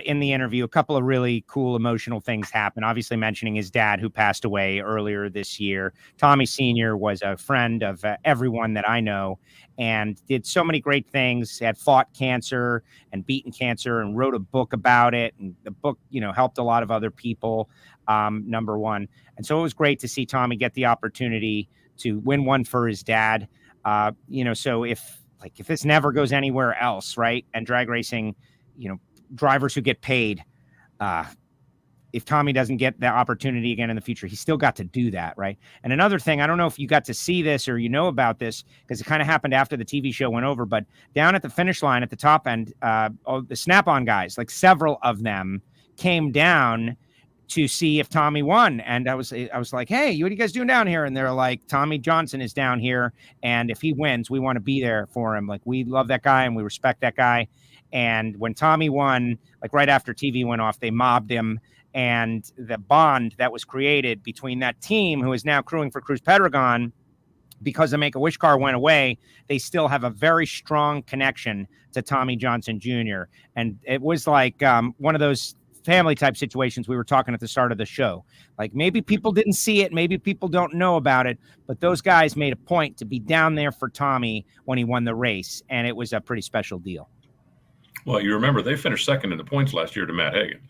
in the interview, a couple of really cool emotional things happened. Obviously mentioning his dad who passed away earlier this year. Tommy Sr. was a friend of everyone that I know and did so many great things, had fought cancer and beaten cancer and wrote a book about it. And the book, helped a lot of other people, number one. And so it was great to see Tommy get the opportunity to win one for his dad. So if this never goes anywhere else, right? And drag racing, drivers who get paid, if Tommy doesn't get the opportunity again in the future, he still got to do that, right? And another thing, I don't know if you got to see this or about this, because it kind of happened after the TV show went over, but down at the finish line at the top end, the Snap-on guys, like several of them came down to see if Tommy won. And I was like, hey, what are you guys doing down here? And they're like, Tommy Johnson is down here. And if he wins, we want to be there for him. Like, we love that guy and we respect that guy. And when Tommy won, like right after TV went off, they mobbed him. And the bond that was created between that team, who is now crewing for Cruz Pedregon, because the Make-A-Wish car went away, they still have a very strong connection to Tommy Johnson Jr. And it was like one of those family type situations we were talking at the start of the show. Like, maybe people didn't see it, maybe people don't know about it, but those guys made a point to be down there for Tommy when he won the race. And it was a pretty special deal.
Well, you remember they finished second in the points last year to Matt Hagan.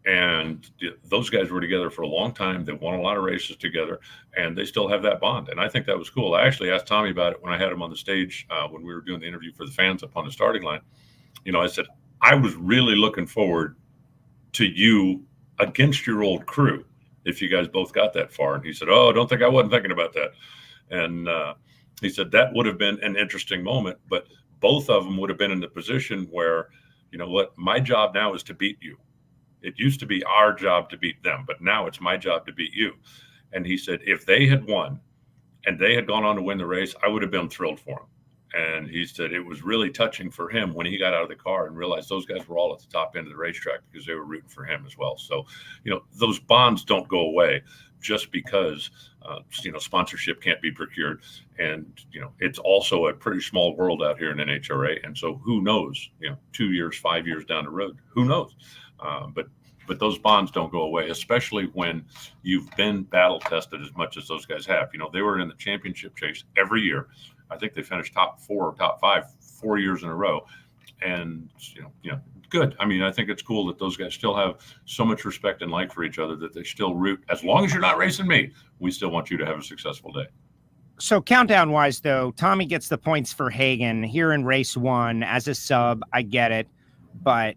And those guys were together for a long time. They won a lot of races together, and they still have that bond. And I think that was cool. I actually asked Tommy about it when I had him on the stage when we were doing the interview for the fans up on the starting line. I said, I was really looking forward to you against your old crew if you guys both got that far. And he said, oh, don't think I wasn't thinking about that. And he said that would have been an interesting moment, but both of them would have been in the position where, my job now is to beat you. It used to be our job to beat them, but now it's my job to beat you. And he said, if they had won and they had gone on to win the race, I would have been thrilled for them. And he said it was really touching for him when he got out of the car and realized those guys were all at the top end of the racetrack because they were rooting for him as well. So, those bonds don't go away just because, sponsorship can't be procured. And, it's also a pretty small world out here in NHRA. And so who knows, 2 years, 5 years down the road, who knows? But those bonds don't go away, especially when you've been battle tested as much as those guys have. They were in the championship chase every year. I think they finished top 4 or top 5 4 years in a row. And, good. I mean, I think it's cool that those guys still have so much respect and like for each other that they still root. As long as you're not racing me, we still want you to have a successful day.
So countdown wise, though, Tommy gets the points for Hagan here in race 1 as a sub. I get it. But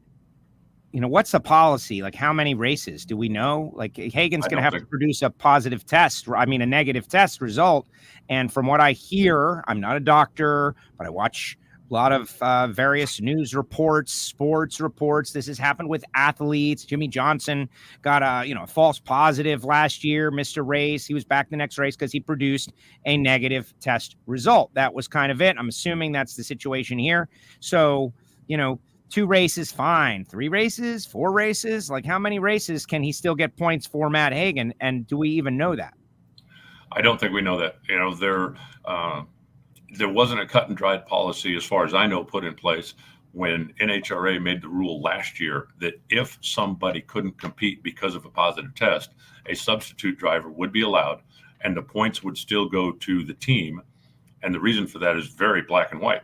what's the policy? Like, how many races do we know? Like, Hagan's going to have to produce a positive test. I mean, a negative test result. And from what I hear, I'm not a doctor, but I watch a lot of various news reports, sports reports. This has happened with athletes. Jimmy Johnson got a false positive last year, missed a race. He was back the next race because he produced a negative test result. That was kind of it. I'm assuming that's the situation here. So, 2 races, fine. 3 races, 4 races, like how many races can he still get points for Matt Hagan? And do we even know that?
I don't think we know that. There wasn't a cut and dried policy, as far as I know, put in place when NHRA made the rule last year that if somebody couldn't compete because of a positive test, a substitute driver would be allowed and the points would still go to the team. And the reason for that is very black and white.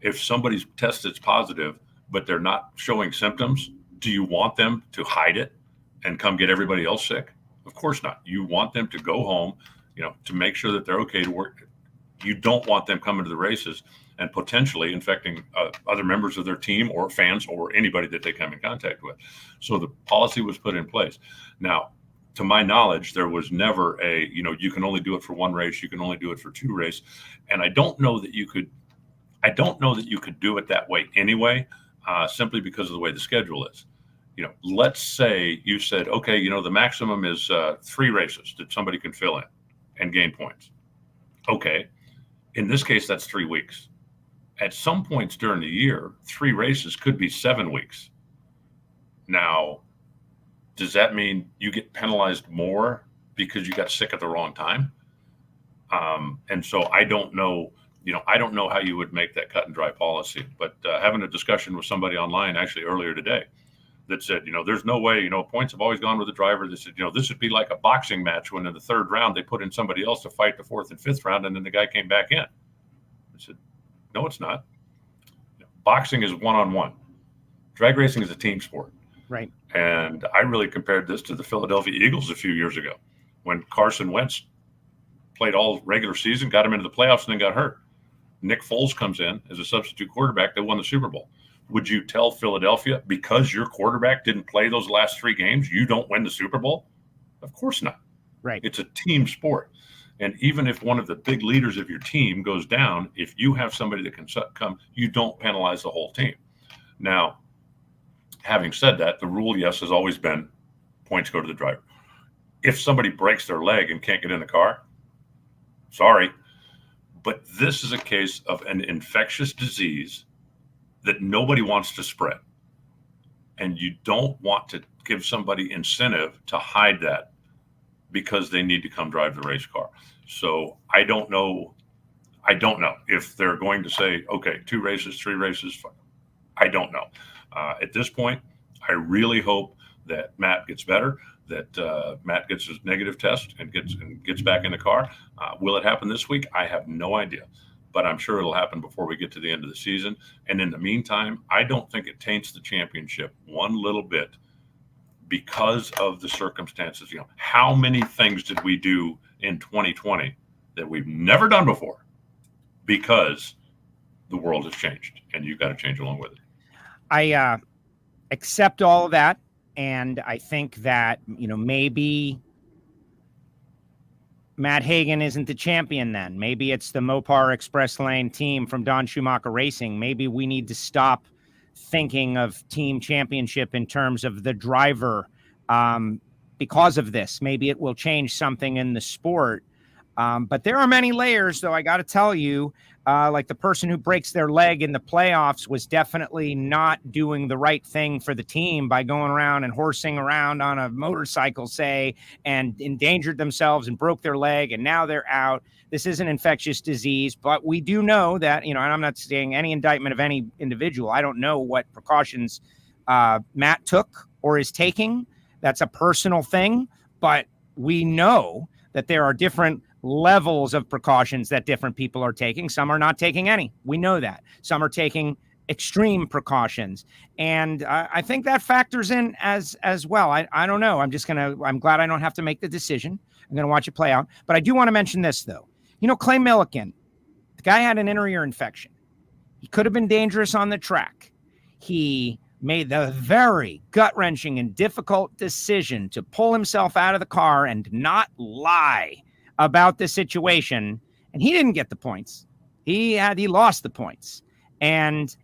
If somebody's test is positive, but they're not showing symptoms, do you want them to hide it and come get everybody else sick? Of course not. You want them to go home, to make sure that they're okay to work. You don't want them coming to the races and potentially infecting other members of their team or fans or anybody that they come in contact with. So the policy was put in place. Now, to my knowledge, there was never you can only do it for 1 race, you can only do it for 2 races. And I don't know that you could do it that way anyway, simply because of the way the schedule is. Let's say you said, okay, the maximum is 3 races that somebody can fill in and gain points. Okay. In this case, that's 3 weeks. At some points during the year, 3 races could be 7 weeks. Now, does that mean you get penalized more because you got sick at the wrong time? And so I don't know, how you would make that cut and dry policy. But having a discussion with somebody online actually earlier today that said, there's no way, points have always gone with the driver. They said, this would be like a boxing match when in the 3rd round they put in somebody else to fight the 4th and 5th round, and then the guy came back in. I said, no, it's not. Boxing is one-on-one. Drag racing is a team sport.
Right.
And I really compared this to the Philadelphia Eagles a few years ago when Carson Wentz played all regular season, got him into the playoffs, and then got hurt. Nick Foles comes in as a substitute quarterback. They won the Super Bowl. Would you tell Philadelphia, because your quarterback didn't play those last 3 games, you don't win the Super Bowl? Of course not.
Right.
It's a team sport. And even if one of the big leaders of your team goes down, if you have somebody that can come, you don't penalize the whole team. Now, having said that, the rule, yes, has always been points go to the driver. If somebody breaks their leg and can't get in the car, sorry. But this is a case of an infectious disease that nobody wants to spread. And you don't want to give somebody incentive to hide that because they need to come drive the race car. So I don't know if they're going to say, okay, 2 races, 3 races. I don't know. At this point, I really hope that Matt gets better, that Matt gets his negative test and gets back in the car. Will it happen this week? I have no idea, but I'm sure it'll happen before we get to the end of the season. And in the meantime, I don't think it taints the championship one little bit because of the circumstances. How many things did we do in 2020 that we've never done before because the world has changed and you've got to change along with it?
I accept all of that. And I think that, maybe Matt Hagan isn't the champion then. Maybe it's the Mopar Express Lane team from Don Schumacher Racing. Maybe we need to stop thinking of team championship in terms of the driver because of this. Maybe it will change something in the sport. But there are many layers, though, I got to tell you, like the person who breaks their leg in the playoffs was definitely not doing the right thing for the team by going around and horsing around on a motorcycle, say, and endangered themselves and broke their leg, and now they're out. This is an infectious disease, but we do know that, and I'm not saying any indictment of any individual. I don't know what precautions Matt took or is taking. That's a personal thing, but we know that there are different levels of precautions that different people are taking. Some are not taking any. We know that. Some are taking extreme precautions. And I think that factors in as well. I don't know. I'm glad I don't have to make the decision. I'm going to watch it play out. But I do want to mention this, though. Clay Millican, the guy had an inner ear infection. He could have been dangerous on the track. He made the very gut-wrenching and difficult decision to pull himself out of the car and not lie about the situation, and he didn't get the points. He lost the points. And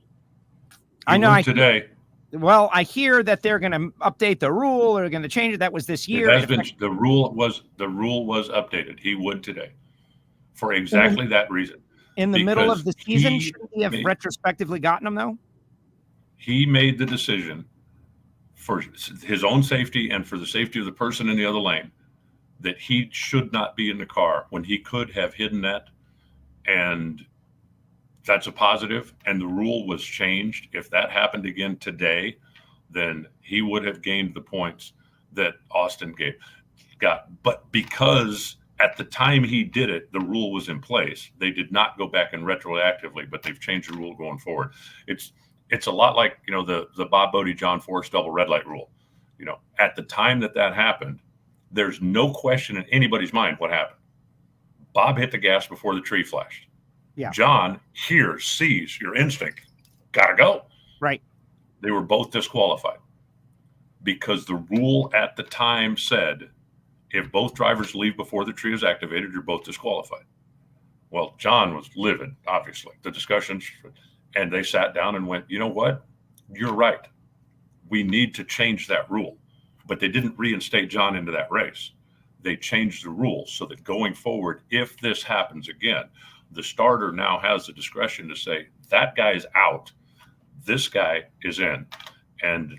I know
today.
I hear that they're going to update the rule or going to change it. That was this year.
The rule was updated. He would today for exactly that reason.
In the middle of the season, should he have retrospectively gotten them though?
He made the decision for his own safety and for the safety of the person in the other lane that he should not be in the car when he could have hidden that. And that's a positive. And the rule was changed. If that happened again today, then he would have gained the points that Austin got. But because at the time he did it, the rule was in place, they did not go back and retroactively, but they've changed the rule going forward. It's a lot like, the Bob Bodie, John Force double red light rule. At the time that happened, there's no question in anybody's mind what happened. Bob hit the gas before the tree flashed.
Yeah.
John hears, sees your instinct. Gotta go.
Right.
They were both disqualified because the rule at the time said, if both drivers leave before the tree is activated, you're both disqualified. Well, John was livid, obviously. The discussions, and they sat down and went, you know what? You're right. We need to change that rule. But they didn't reinstate John into that race. They changed the rules so that going forward, if this happens again, the starter now has the discretion to say, that guy's out, this guy is in. And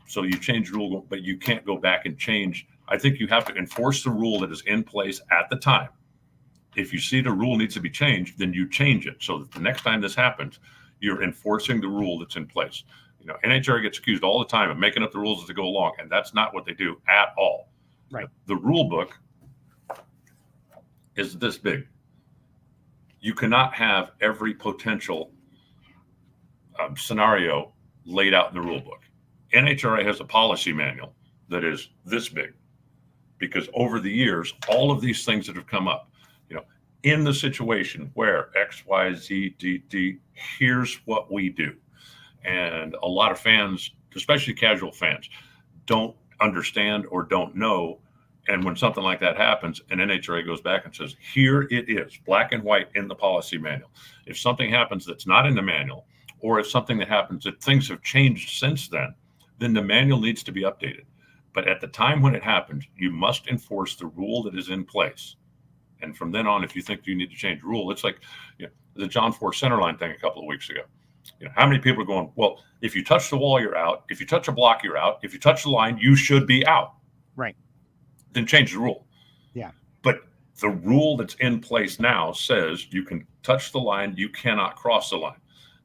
so you change the rule, but you can't go back and change. I think you have to enforce the rule that is in place at the time. If you see the rule needs to be changed, then you change it so that the next time this happens, you're enforcing the rule that's in place. NHRA gets accused all the time of making up the rules as they go along, and that's not what they do at all.
Right.
The rule book is this big. You cannot have every potential scenario laid out in the rule book. NHRA has a policy manual that is this big because over the years, all of these things that have come up, in the situation where X, Y, Z, D, here's what we do. And a lot of fans, especially casual fans, don't understand or don't know. And when something like that happens, and NHRA goes back and says, here it is, black and white in the policy manual. If something happens that's not in the manual, or if something that happens that things have changed since then the manual needs to be updated. But at the time when it happens, you must enforce the rule that is in place. And from then on, if you think you need to change the rule, it's like the John Force centerline thing a couple of weeks ago. How many people are going, well, if you touch the wall, you're out. If you touch a block, you're out. If you touch the line, you should be out.
Right.
Then change the rule.
Yeah.
But the rule that's in place now says you can touch the line, you cannot cross the line.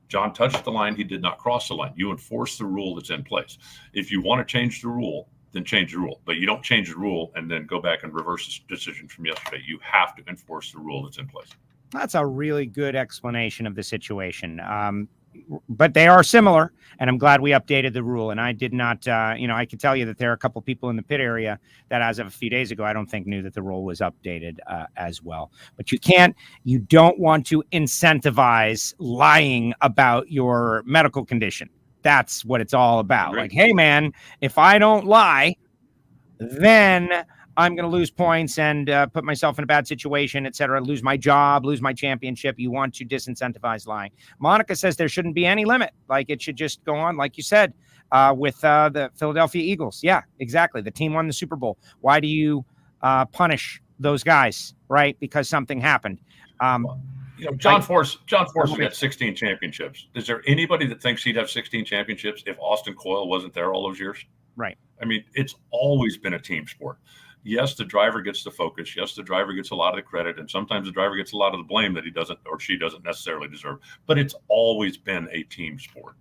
John touched the line, he did not cross the line. You enforce the rule that's in place. If you want to change the rule, then change the rule. But you don't change the rule and then go back and reverse the decision from yesterday. You have to enforce the rule that's in place.
That's a really good explanation of the situation. But they are similar, and I'm glad we updated the rule. And I did not, I can tell you that there are a couple people in the pit area that as of a few days ago, I don't think knew that the rule was updated as well. But you don't want to incentivize lying about your medical condition. That's what it's all about.
Right.
Like, hey, man, if I don't lie, then I'm going to lose points and put myself in a bad situation, et cetera, lose my job, lose my championship. You want to disincentivize lying. Monica says there shouldn't be any limit. Like it should just go on, like you said, with the Philadelphia Eagles. Yeah, exactly. The team won the Super Bowl. Why do you
punish
those guys, right? Because something happened.
John Force got 16 championships. Is there anybody that thinks he'd have 16 championships if Austin Coyle wasn't there all those years?
Right.
I mean, it's always been a team sport. Yes, the driver gets the focus. Yes, the driver gets a lot of the credit. And sometimes the driver gets a lot of the blame that he doesn't or she doesn't necessarily deserve. But it's always been a team sport.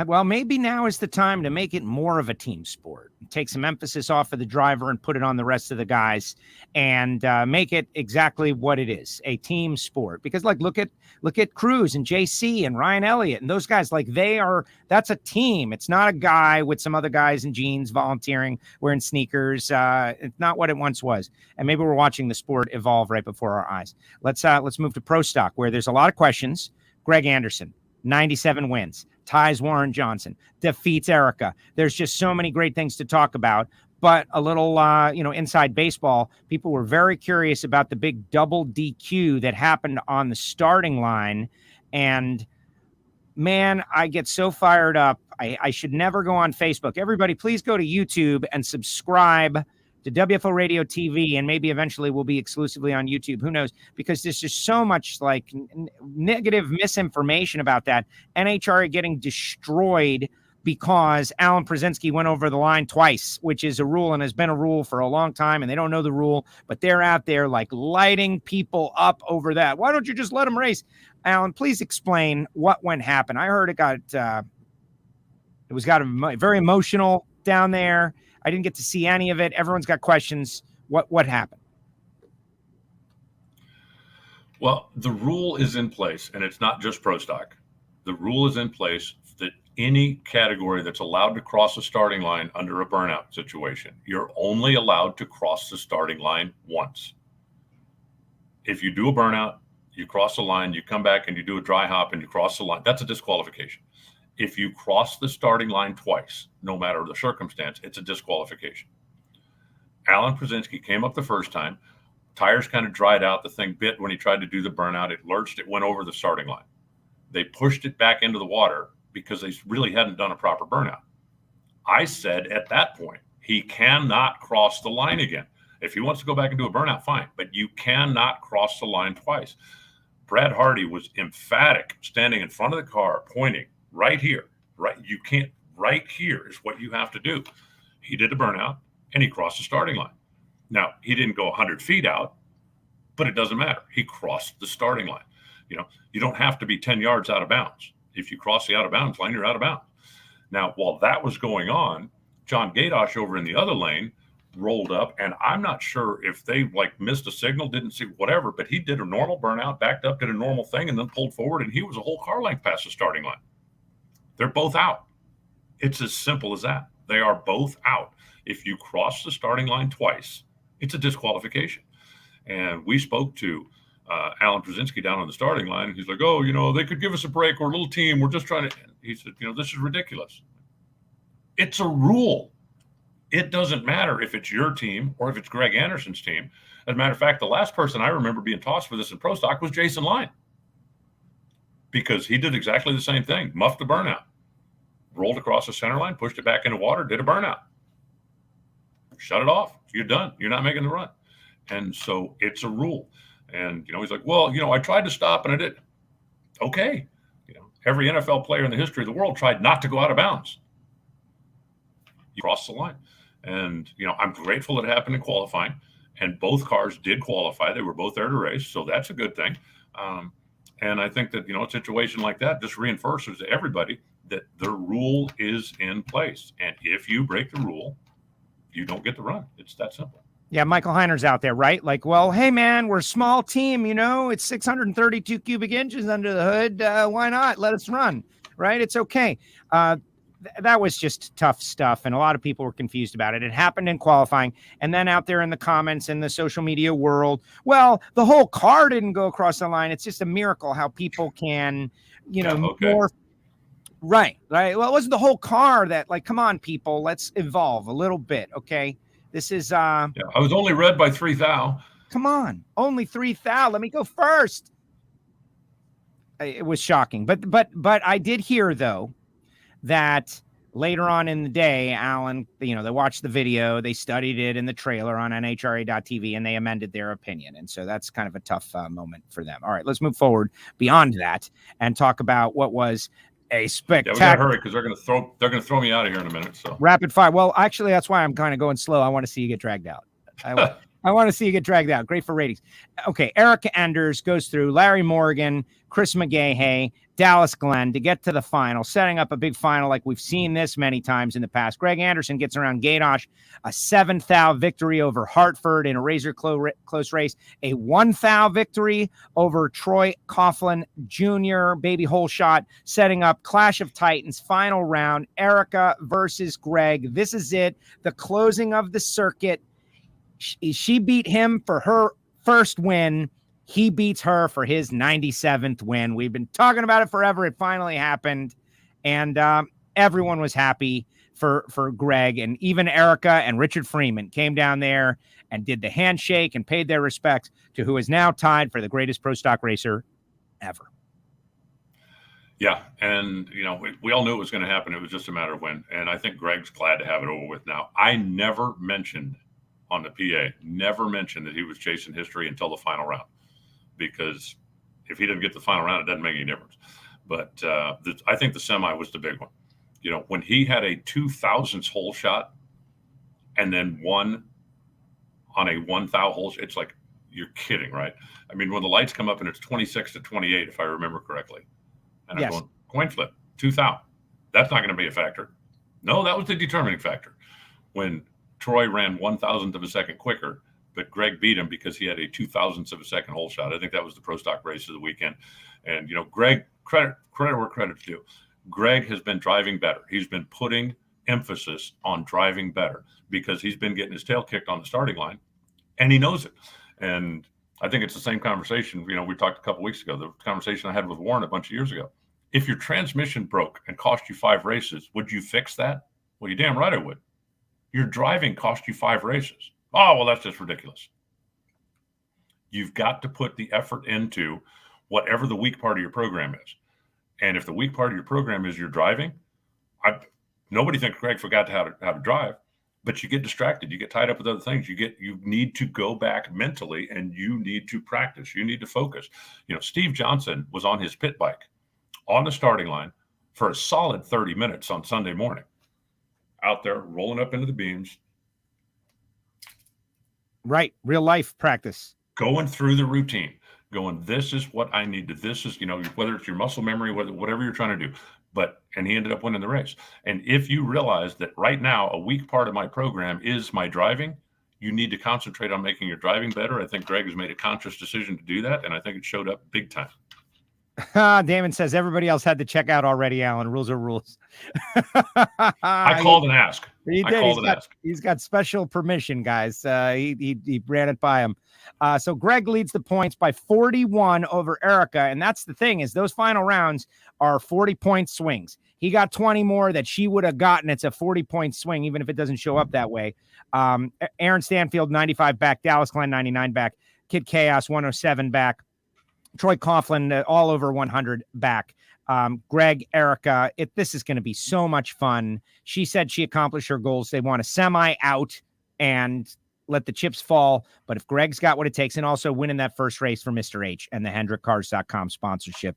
Well, maybe now is the time to make it more of a team sport. Take some emphasis off of the driver and put it on the rest of the guys and make it exactly what it is, a team sport. Because look at Cruz and JC and Ryan Elliott and those guys, that's a team. It's not a guy with some other guys in jeans volunteering, wearing sneakers. It's not what it once was. And maybe we're watching the sport evolve right before our eyes. Let's move to Pro Stock, where there's a lot of questions. Greg Anderson, 97 wins. Ties Warren Johnson, defeats Erica. There's just so many great things to talk about. But a little, inside baseball, people were very curious about the big double DQ that happened on the starting line. And, man, I get so fired up. I should never go on Facebook. Everybody, please go to YouTube and subscribe to WFO Radio TV, and maybe eventually will be exclusively on YouTube. Who knows? Because there's just so much like negative misinformation about that. NHRA getting destroyed because Alan Przinsky went over the line twice, which is a rule and has been a rule for a long time, and they don't know the rule, but they're out there like lighting people up over that. Why don't you just let them race? Alan, please explain what happened. I heard it got very emotional down there. I didn't get to see any of it. Everyone's got questions. What happened?
Well, the rule is in place, and it's not just pro stock. The rule is in place that any category that's allowed to cross the starting line under a burnout situation, you're only allowed to cross the starting line once. If you do a burnout, you cross the line, you come back and you do a dry hop and you cross the line, that's a disqualification. If you cross the starting line twice, no matter the circumstance, it's a disqualification. Alan Przinsky came up the first time, tires kind of dried out, the thing bit when he tried to do the burnout, it lurched, it went over the starting line. They pushed it back into the water because they really hadn't done a proper burnout. I said at that point, he cannot cross the line again. If he wants to go back and do a burnout, fine, but you cannot cross the line twice. Brad Hardy was emphatic, standing in front of the car, pointing right here, right. You can't, right here is what you have to do. He did a burnout and he crossed the starting line. Now, he didn't go 100 feet out, but it doesn't matter. He crossed the starting line. You know, you don't have to be 10 yards out of bounds. If you cross the out of bounds line, you're out of bounds. Now, while that was going on, John Gadosh over in the other lane rolled up, and I'm not sure if they like missed a signal, didn't see whatever, but he did a normal burnout, backed up, did a normal thing, and then pulled forward, and he was a whole car length past the starting line. They're both out. It's as simple as that. They are both out. If you cross the starting line twice, it's a disqualification. And we spoke to Alan Przinsky down on the starting line. He's like, oh, you know, they could give us a break. We're a little team. We're just trying to, he said, you know, this is ridiculous. It's a rule. It doesn't matter if it's your team or if it's Greg Anderson's team. As a matter of fact, the last person I remember being tossed for this in pro stock was Jason Line, because he did exactly the same thing. Muffed the burnout, rolled across the center line, pushed it back into water, did a burnout. Shut it off. You're done. You're not making the run. And so it's a rule. And, you know, he's like, well, you know, I tried to stop and I didn't. Okay. You know, every NFL player in the history of the world tried not to go out of bounds. You crossed the line. And, you know, I'm grateful it happened in qualifying. And both cars did qualify. They were both there to race. So that's a good thing. And I think that, you know, a situation like that just reinforces to everybody that the rule is in place. And if you break the rule, you don't get the run. It's that simple.
Yeah, Michael Heiner's out there, right? Like, well, hey, man, we're a small team, you know, it's 632 cubic inches under the hood. Why not? Let us run, right? It's okay. That was just tough stuff, and a lot of people were confused about it. It happened in qualifying, and then out there in the comments in the social media world, well, the whole car didn't go across the line. It's just a miracle how people can, you know, more. Right. Well, it wasn't the whole car that, like, come on, people, let's evolve a little bit, okay? This is
I was only read by 3 thou.
Come on, only 3 thou. Let me go first. It was shocking, but I did hear though that later on in the day, Alan, you know, they watched the video, they studied it in the trailer on NHRA.tv, and they amended their opinion, and so that's kind of a tough moment for them. All right, let's move forward beyond that and talk about what was a spectacular.
Yeah, we gotta hurry because they're gonna throw me out of here in a minute. So
rapid fire. Well, actually, that's why I'm kind of going slow. I want to see you get dragged out. I want to see you get dragged out. Great for ratings. Okay, Erica Enders goes through Larry Morgan, Chris McGahey, Dallas Glenn to get to the final, setting up a big final like we've seen this many times in the past. Greg Anderson gets around Gadosh, a 7 thou victory over Hartford in a razor close race, a 1 thou victory over Troy Coughlin Jr., baby hole shot, setting up Clash of Titans, final round, Erica versus Greg. This is it, the closing of the circuit. She beat him for her first win. He beats her for his 97th win. We've been talking about it forever. It finally happened. And everyone was happy for Greg. And even Erica and Richard Freeman came down there and did the handshake and paid their respects to who is now tied for the greatest pro stock racer ever.
Yeah. And, you know, we all knew it was going to happen. It was just a matter of when. And I think Greg's glad to have it over with now. I never mentioned on the PA never mentioned that he was chasing history until the final round, because if he didn't get the final round, it doesn't make any difference. But I think the semi was the big one. You know, when he had a 2,000th hole shot and then won on a 1,000 hole, it's like, you're kidding, right? I mean, when the lights come up and it's 26-28, if I remember correctly, and
yes.
I'm going, coin flip, 2,000. That's not going to be a factor. No, that was the determining factor. When Troy ran 1,000th of a second quicker, but Greg beat him because he had a 2,000th of a second hole shot. I think that was the pro stock race of the weekend. And, you know, Greg, credit where credit's due. Greg has been driving better. He's been putting emphasis on driving better because he's been getting his tail kicked on the starting line, and he knows it. And I think it's the same conversation. You know, we talked a couple weeks ago, the conversation I had with Warren a bunch of years ago. If your transmission broke and cost you 5 races, would you fix that? Well, you're damn right I would. Your driving cost you 5 races. Oh, well, that's just ridiculous. You've got to put the effort into whatever the weak part of your program is. And if the weak part of your program is your driving, nobody thinks Greg forgot how to drive, but you get distracted. You get tied up with other things. You need to go back mentally, and you need to practice. You need to focus. You know, Steve Johnson was on his pit bike on the starting line for a solid 30 minutes on Sunday morning, out there rolling up into the beams.
Right. Real life practice.
Going through the routine, going, this is what I need to, this is, you know, whether it's your muscle memory, whatever you're trying to do. And he ended up winning the race. And if you realize that right now, a weak part of my program is my driving, you need to concentrate on making your driving better. I think Greg has made a conscious decision to do that. And I think it showed up big time.
Damon says everybody else had to check out already, Alan. Rules are rules.
I called and asked.
He did. He's got special permission, guys. He ran it by him. So Greg leads the points by 41 over Erica. And that's the thing, is those final rounds are 40-point swings. He got 20 more that she would have gotten. It's a 40-point swing, even if it doesn't show up that way. Aaron Stanfield, 95 back. Dallas Klein, 99 back. Kid Chaos, 107 back. Troy Coughlin, all over 100 back. Greg, Erica, this is going to be so much fun. She said she accomplished her goals. They want a semi out and let the chips fall. But if Greg's got what it takes, and also winning that first race for Mr. H and the HendrickCars.com sponsorship,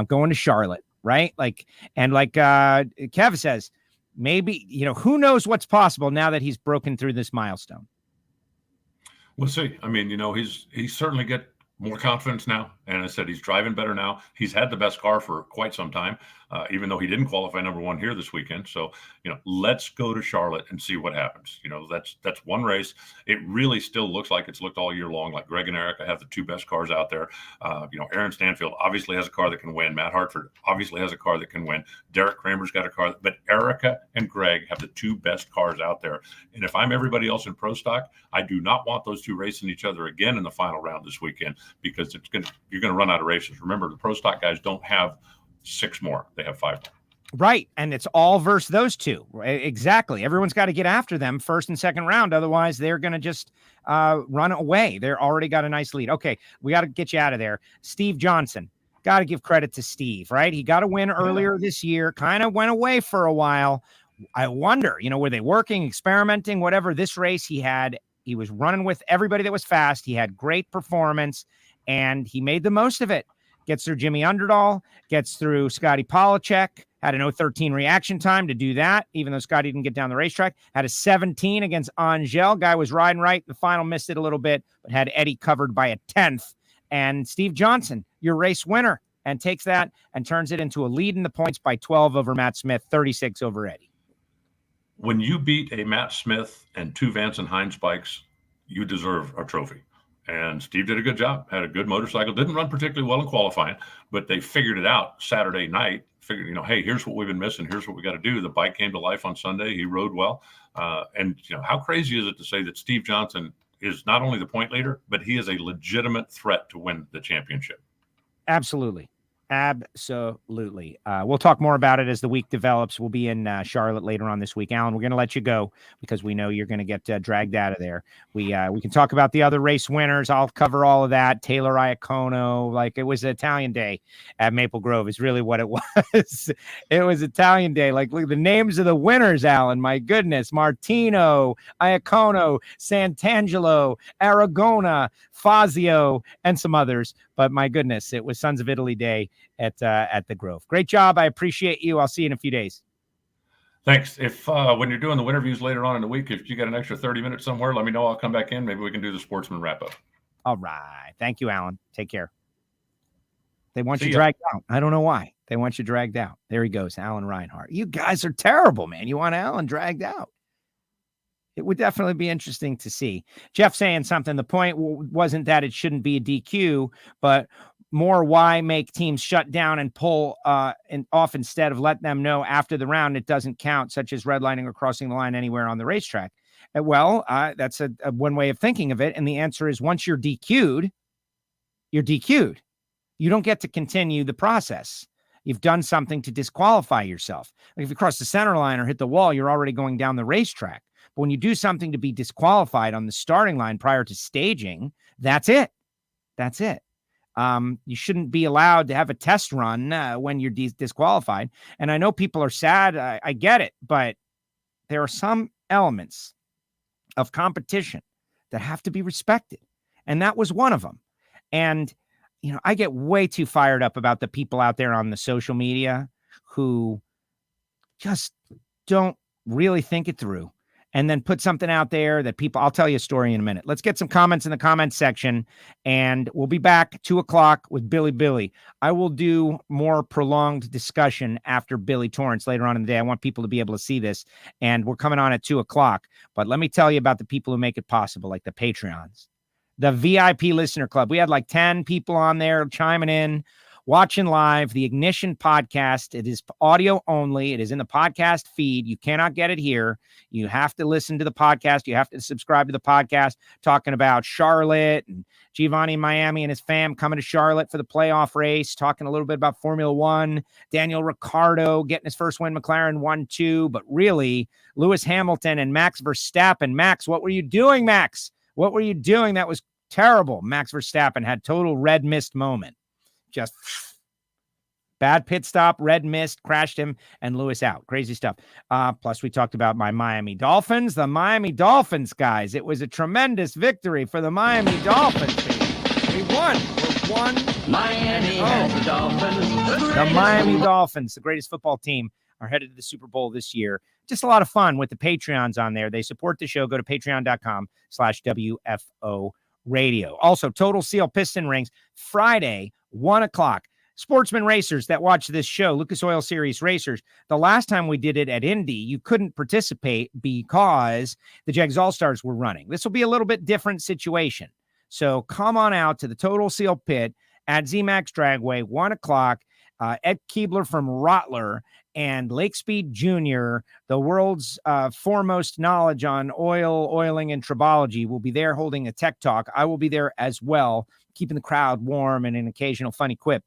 going to Charlotte, right? Like Kev says, maybe, you know, who knows what's possible now that he's broken through this milestone.
We'll see. I mean, you know, he's certainly got more confidence now. And I said, he's driving better now. He's had the best car for quite some time, even though he didn't qualify number 1 here this weekend. So, you know, let's go to Charlotte and see what happens. You know, that's one race. It really still looks like it's looked all year long. Like Greg and Erica have the 2 best cars out there. You know, Aaron Stanfield obviously has a car that can win. Matt Hartford obviously has a car that can win. Derek Kramer's got a car, but Erica and Greg have the 2 best cars out there. And if I'm everybody else in pro stock, I do not want those 2 racing each other again in the final round this weekend, because you're going to run out of races. Remember, the pro stock guys don't have 6 more. They have 5 more.
Right. And it's all versus those 2. Exactly. Everyone's got to get after them first and second round. Otherwise, they're going to just run away. They're already got a nice lead. Okay. We got to get you out of there. Steve Johnson. Got to give credit to Steve, right? He got a win earlier this year, kind of went away for a while. I wonder, you know, were they working, experimenting, whatever? This race he was running with everybody that was fast. He had great performance, and he made the most of it. Gets through Jimmy Underdahl, gets through Scotty Polachek, had an 0:13 reaction time to do that, even though Scotty didn't get down the racetrack. Had a 17 against Angel. Guy was riding right. The final missed it a little bit, but had Eddie covered by a 10th. And Steve Johnson, your race winner, and takes that and turns it into a lead in the points by 12 over Matt Smith, 36 over Eddie.
When you beat a Matt Smith and 2 Vance and Hines bikes, you deserve a trophy. And Steve did a good job, had a good motorcycle, didn't run particularly well in qualifying, but they figured it out Saturday night, figured, you know, hey, here's what we've been missing. Here's what we got to do. The bike came to life on Sunday. He rode well. And, you know, how crazy is it to say that Steve Johnson is not only the point leader, but he is a legitimate threat to win the championship?
Absolutely. Absolutely. We'll talk more about it as the week develops. We'll be in Charlotte later on this week. Alan, we're going to let you go because we know you're going to get dragged out of there. We can talk about the other race winners. I'll cover all of that. Taylor Iacono, like it was Italian day at Maple Grove is really what it was. It was Italian day. Like, look at the names of the winners, Alan. My goodness. Martino, Iacono, Sant'Angelo, Aragona, Fazio, and some others. But my goodness, it was Sons of Italy Day at the Grove. Great job. I appreciate you. I'll see you in a few days.
Thanks. If when you're doing the interviews later on in the week, if you got an extra 30 minutes somewhere, let me know. I'll come back in. Maybe we can do the Sportsman wrap up.
All right. Thank you, Alan. Take care. They want you dragged out. I don't know why. They want you dragged out. There he goes, Alan Reinhart. You guys are terrible, man. You want Alan dragged out. It would definitely be interesting to see. Jeff saying something. The point wasn't that it shouldn't be a DQ, but more why make teams shut down and pull off instead of let them know after the round it doesn't count, such as redlining or crossing the line anywhere on the racetrack. Well, that's a one way of thinking of it. And the answer is once you're DQ'd, you're DQ'd. You don't get to continue the process. You've done something to disqualify yourself. Like if you cross the center line or hit the wall, you're already going down the racetrack. But when you do something to be disqualified on the starting line prior to staging, that's it. That's it. You shouldn't be allowed to have a test run when you're disqualified. And I know people are sad. I get it. But there are some elements of competition that have to be respected. And that was one of them. And, you know, I get way too fired up about the people out there on the social media who just don't really think it through. And then put something out there that people, I'll tell you a story in a minute. Let's get some comments in the comments section, and we'll be back 2:00 with Billy. I will do more prolonged discussion after Billy Torrance later on in the day. I want people to be able to see this, and we're coming on at 2:00. But let me tell you about the people who make it possible, like the Patreons, the VIP Listener Club. We had like 10 people on there chiming in, watching live, the Ignition podcast. It is audio only. It is in the podcast feed. You cannot get it here. You have to listen to the podcast. You have to subscribe to the podcast, talking about Charlotte and Giovanni Miami and his fam coming to Charlotte for the playoff race, talking a little bit about Formula One, Daniel Ricciardo getting his first win, McLaren 1-2, but really Lewis Hamilton and Max Verstappen. Max, what were you doing, Max? What were you doing? That was terrible. Max Verstappen had total red mist moment. Just bad pit stop, red mist, crashed him, and Lewis out. Crazy stuff. Plus, we talked about my Miami Dolphins. The Miami Dolphins, guys. It was a tremendous victory for the Miami Dolphins. We won. We're one. Miami and the Dolphins. The Miami Dolphins, the greatest football team, are headed to the Super Bowl this year. Just a lot of fun with the Patreons on there. They support the show. Go to patreon.com/WFO radio. Also, Total Seal Piston Rings, Friday, 1:00. Sportsman racers that watch this show, Lucas Oil Series racers, the last time we did it at Indy, you couldn't participate because the Jegs All-Stars were running. This will be a little bit different situation. So come on out to the Total Seal Pit at zMAX Dragway, 1:00. Ed Keebler from Rottler and Lake Speed Jr., the world's foremost knowledge on oil, oiling, and tribology, will be there holding a tech talk. I will be there as well, keeping the crowd warm and an occasional funny quip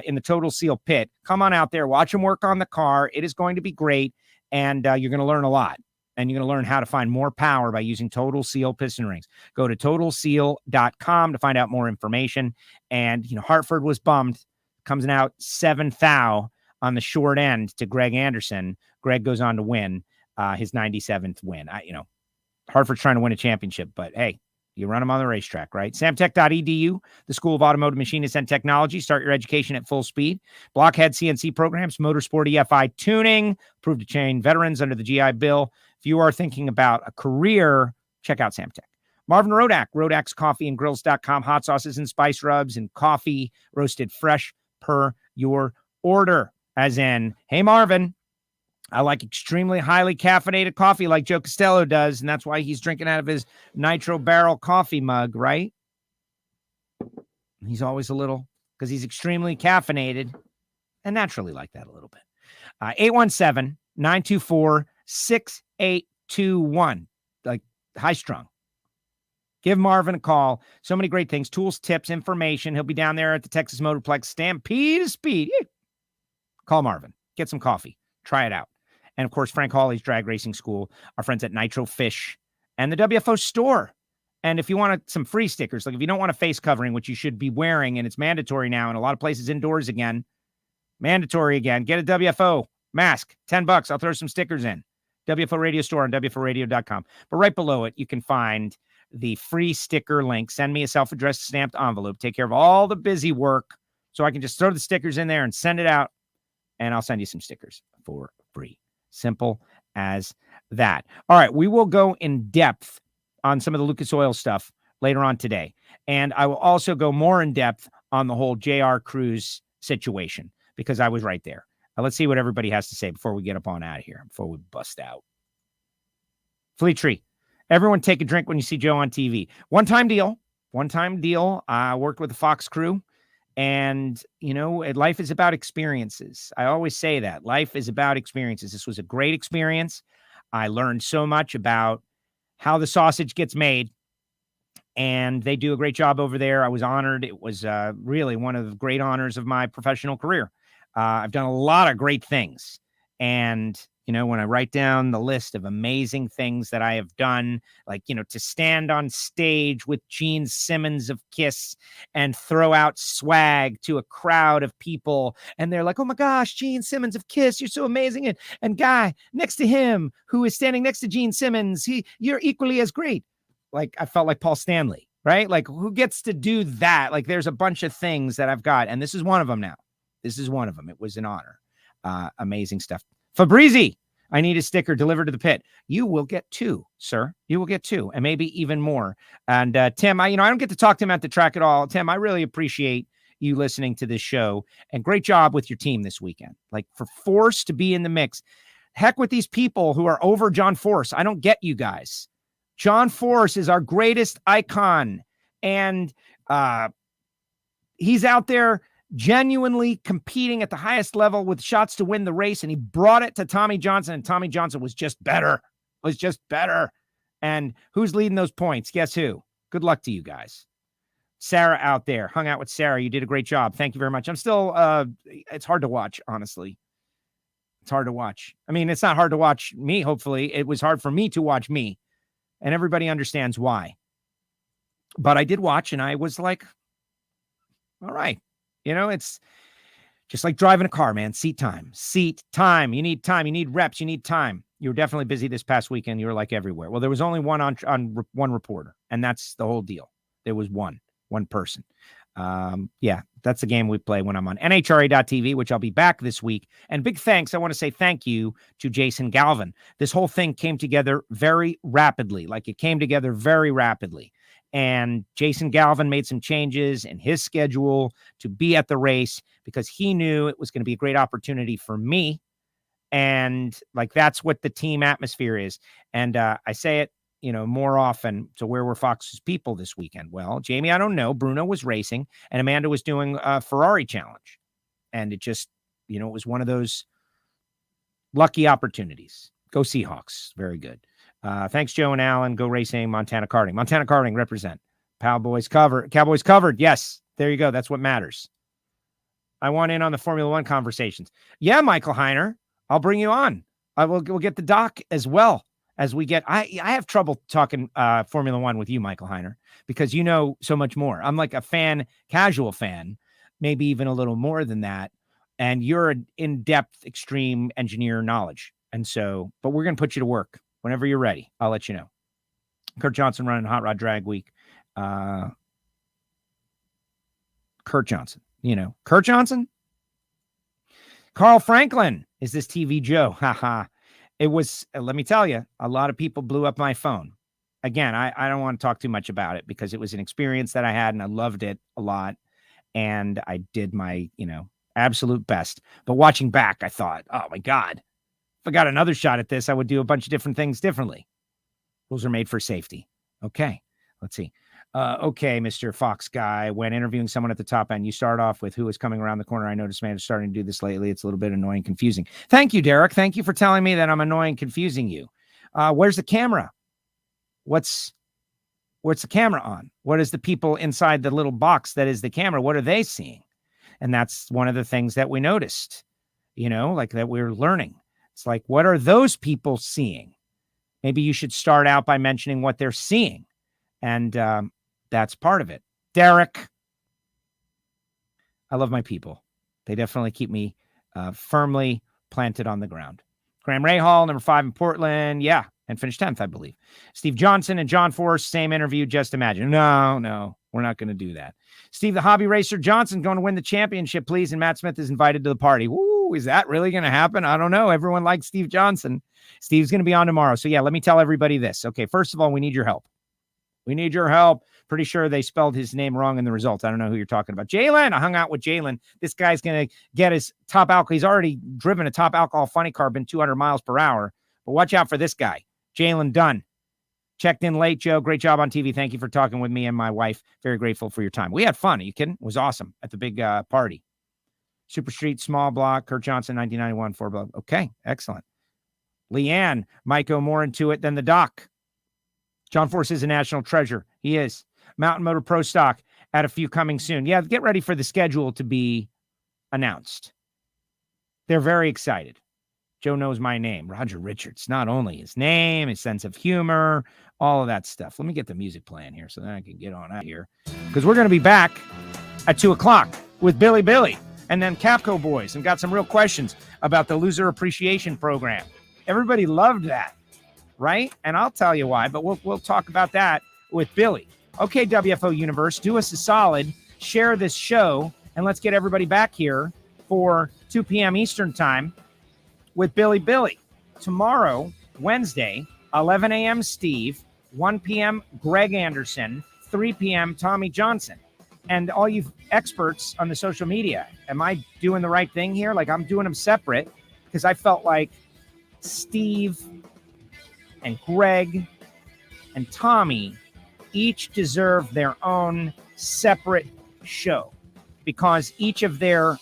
in the Total Seal Pit. Come on out there, watch them work on the car. It is going to be great, and you're going to learn a lot. And you're going to learn how to find more power by using Total Seal piston rings. Go to TotalSeal.com to find out more information. And, you know, Hartford was bummed. Comes out 7 thou on the short end to Greg Anderson. Greg goes on to win his 97th win. Hartford's trying to win a championship, but hey, you run them on the racetrack, right? Samtech.edu, the School of Automotive Machinists and Technology. Start your education at full speed. Blockhead CNC programs, motorsport EFI tuning, approved to train veterans under the GI Bill. If you are thinking about a career, check out Samtech. Marvin Rodak, RodaxCoffeeandGrills.com. Hot sauces and spice rubs and coffee roasted fresh per your order. As in, hey, Marvin, I like extremely highly caffeinated coffee like Joe Castello does, and that's why he's drinking out of his Nitro Barrel coffee mug, right? He's always a little, because he's extremely caffeinated and naturally like that a little bit. 817-924-6821, like high strung. Give Marvin a call. So many great things, tools, tips, information. He'll be down there at the Texas Motorplex, Stampede Speed. Call Marvin. Get some coffee. Try it out. And, of course, Frank Hawley's Drag Racing School, our friends at Nitro Fish, and the WFO store. And if you want some free stickers, like if you don't want a face covering, which you should be wearing, and it's mandatory now in a lot of places indoors again, mandatory again, get a WFO mask, $10. I'll throw some stickers in. WFO Radio Store on WFOradio.com. But right below it, you can find the free sticker link. Send me a self-addressed stamped envelope. Take care of all the busy work so I can just throw the stickers in there and send it out, and I'll send you some stickers for free. Simple as that. All right, we will go in depth on some of the Lucas Oil stuff later on today, and I will also go more in depth on the whole JR Cruz situation because I was right there. Let's see what everybody has to say before we get up on out of here, before we bust out. Fleet Tree. Everyone take a drink when you see Joe on TV. One-time deal. I worked with the Fox crew. And, life is about experiences. I always say that. Life is about experiences. This was a great experience. I learned so much about how the sausage gets made. And they do a great job over there. I was honored. It was really one of the great honors of my professional career. I've done a lot of great things. And, when I write down the list of amazing things that I have done, like, to stand on stage with Gene Simmons of Kiss and throw out swag to a crowd of people. And they're like, oh my gosh, Gene Simmons of Kiss, you're so amazing. And guy next to him who is standing next to Gene Simmons, you're equally as great. Like, I felt like Paul Stanley, right? Like, who gets to do that? Like, there's a bunch of things that I've got. And this is one of them now. This is one of them. It was an honor. Amazing stuff. Fabrizi, I need a sticker delivered to the pit. You will get 2, sir. You will get 2 and maybe even more. And Tim, I don't get to talk to him at the track at all. Tim, I really appreciate you listening to this show and great job with your team this weekend. Like for Force to be in the mix. Heck with these people who are over John Force. I don't get you guys. John Force is our greatest icon. And he's out there genuinely competing at the highest level with shots to win the race, and he brought it to Tommy Johnson, and Tommy Johnson was just better. And who's leading those points? Guess who? Good luck to you guys. Sarah out there, hung out with Sarah. You did a great job. Thank you very much. I'm still, it's hard to watch, honestly. It's hard to watch. I mean, it's not hard to watch me, hopefully. It was hard for me to watch me, and everybody understands why. But I did watch, and I was like, all right. It's just like driving a car, man. Seat time. You need time. You need reps. You need time. You were definitely busy this past weekend. You were like everywhere. Well, there was only one one reporter, and that's the whole deal. There was one person. Yeah, that's the game we play when I'm on NHRA.TV, which I'll be back this week. And big thanks. I want to say thank you to Jason Galvin. This whole thing came together very rapidly. And Jason Galvin made some changes in his schedule to be at the race because he knew it was going to be a great opportunity for me. And that's what the team atmosphere is. And I say it, more often. So where were Fox's people this weekend? Well, Jamie, I don't know. Bruno was racing and Amanda was doing a Ferrari challenge. And it just, it was one of those lucky opportunities. Go Seahawks. Very good. Thanks, Joe and Alan. Go racing. Montana Karting represent. Cowboys covered. Yes, there you go. That's what matters. I want in on the Formula One conversations. Yeah, Michael Heiner, I'll bring you on. We'll get the doc as well as we get. I have trouble talking Formula One with you, Michael Heiner, because you know so much more. I'm like a fan, casual fan, maybe even a little more than that. And you're an in-depth, extreme engineer knowledge. And so, but we're going to put you to work. Whenever you're ready, I'll let you know. Kurt Johnson running Hot Rod Drag Week. Kurt Johnson. Kurt Johnson? Carl Franklin is this TV Joe. Haha. It was, let me tell you, a lot of people blew up my phone. Again, I don't want to talk too much about it because it was an experience that I had and I loved it a lot. And I did my, absolute best. But watching back, I thought, oh my God. If I got another shot at this, I would do a bunch of different things differently. Rules are made for safety. Okay, let's see. Okay, Mr. Fox guy, when interviewing someone at the top end, you start off with who is coming around the corner. I noticed man is starting to do this lately. It's a little bit annoying, confusing. Thank you, Derek. Thank you for telling me that I'm annoying, confusing you. Where's the camera? What's What's the camera on? What is the people inside the little box that is the camera? What are they seeing? And that's one of the things that we noticed, like that we're learning. It's like, what are those people seeing? Maybe you should start out by mentioning what they're seeing. And that's part of it. Derek, I love my people. They definitely keep me firmly planted on the ground. Graham Rahal, number 5 in Portland. Yeah. And finished 10th, I believe. Steve Johnson and John Force, same interview. Just imagine. No, we're not going to do that. Steve, the hobby racer Johnson, going to win the championship, please. And Matt Smith is invited to the party. Woo, is that really going to happen? I don't know. Everyone likes Steve Johnson. Steve's going to be on tomorrow. So yeah, let me tell everybody this. Okay, first of all, we need your help. We need your help. Pretty sure they spelled his name wrong in the results. I don't know who you're talking about. Jalen, I hung out with Jalen. This guy's going to get his top alcohol. He's already driven a top alcohol funny car, been 200 miles per hour. But watch out for this guy. Jalen Dunn. Checked in late, Joe. Great job on TV. Thank you for talking with me and my wife. Very grateful for your time. We had fun. Are you kidding? It was awesome at the big party. Super Street, small block. Kurt Johnson, 1991, 4 block. Okay, excellent. Leanne might go more into it than the doc. John Force is a national treasure. He is. Mountain Motor Pro Stock. Add a few coming soon. Yeah, get ready for the schedule to be announced. They're very excited. Joe knows my name, Roger Richards. Not only his name, his sense of humor, all of that stuff. Let me get the music playing here so then I can get on out here. Because we're going to be back at 2 o'clock with Billy and then Capco Boys, and got some real questions about the Loser Appreciation Program. Everybody loved that, right? And I'll tell you why, but we'll talk about that with Billy. Okay, WFO Universe, do us a solid, share this show, and let's get everybody back here for 2 p.m. Eastern time with Billy. Tomorrow, Wednesday, 11 a.m. Steve, 1 p.m. Greg Anderson, 3 p.m. Tommy Johnson. And all you experts on the social media, am I doing the right thing here? Like, I'm doing them separate because I felt like Steve and Greg and Tommy each deserve their own separate show because each of their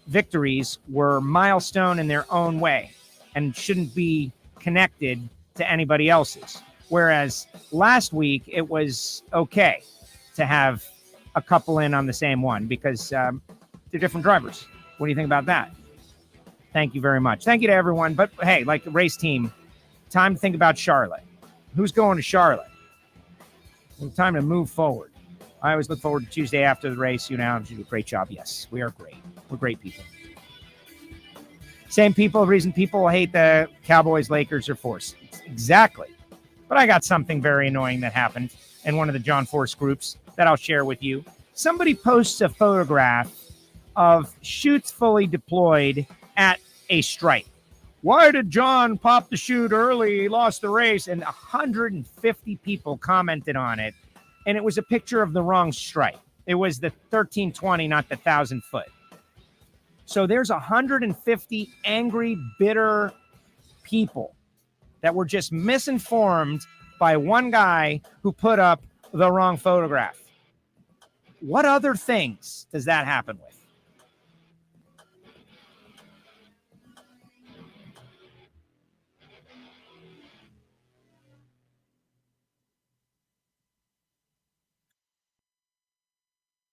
victories were milestone in their own way and shouldn't be connected to anybody else's. Whereas last week, it was okay to have a couple in on the same one because they're different drivers. What do you think about that? Thank you very much. Thank you to everyone. But hey, like the race team, time to think about Charlotte. Who's going to Charlotte? Well, time to move forward. I always look forward to Tuesday after the race. You do a great job. Yes, we are great. We're great people. Same people, the reason people hate the Cowboys, Lakers, or Force. Exactly. But I got something very annoying that happened in one of the John Force groups that I'll share with you. Somebody posts a photograph of chutes fully deployed at a stripe. Why did John pop the chute early? He lost the race. And 150 people commented on it. And it was a picture of the wrong stripe. It was the 1320, not the 1,000 foot. So there's 150 angry, bitter people that were just misinformed by one guy who put up the wrong photograph. What other things does that happen with?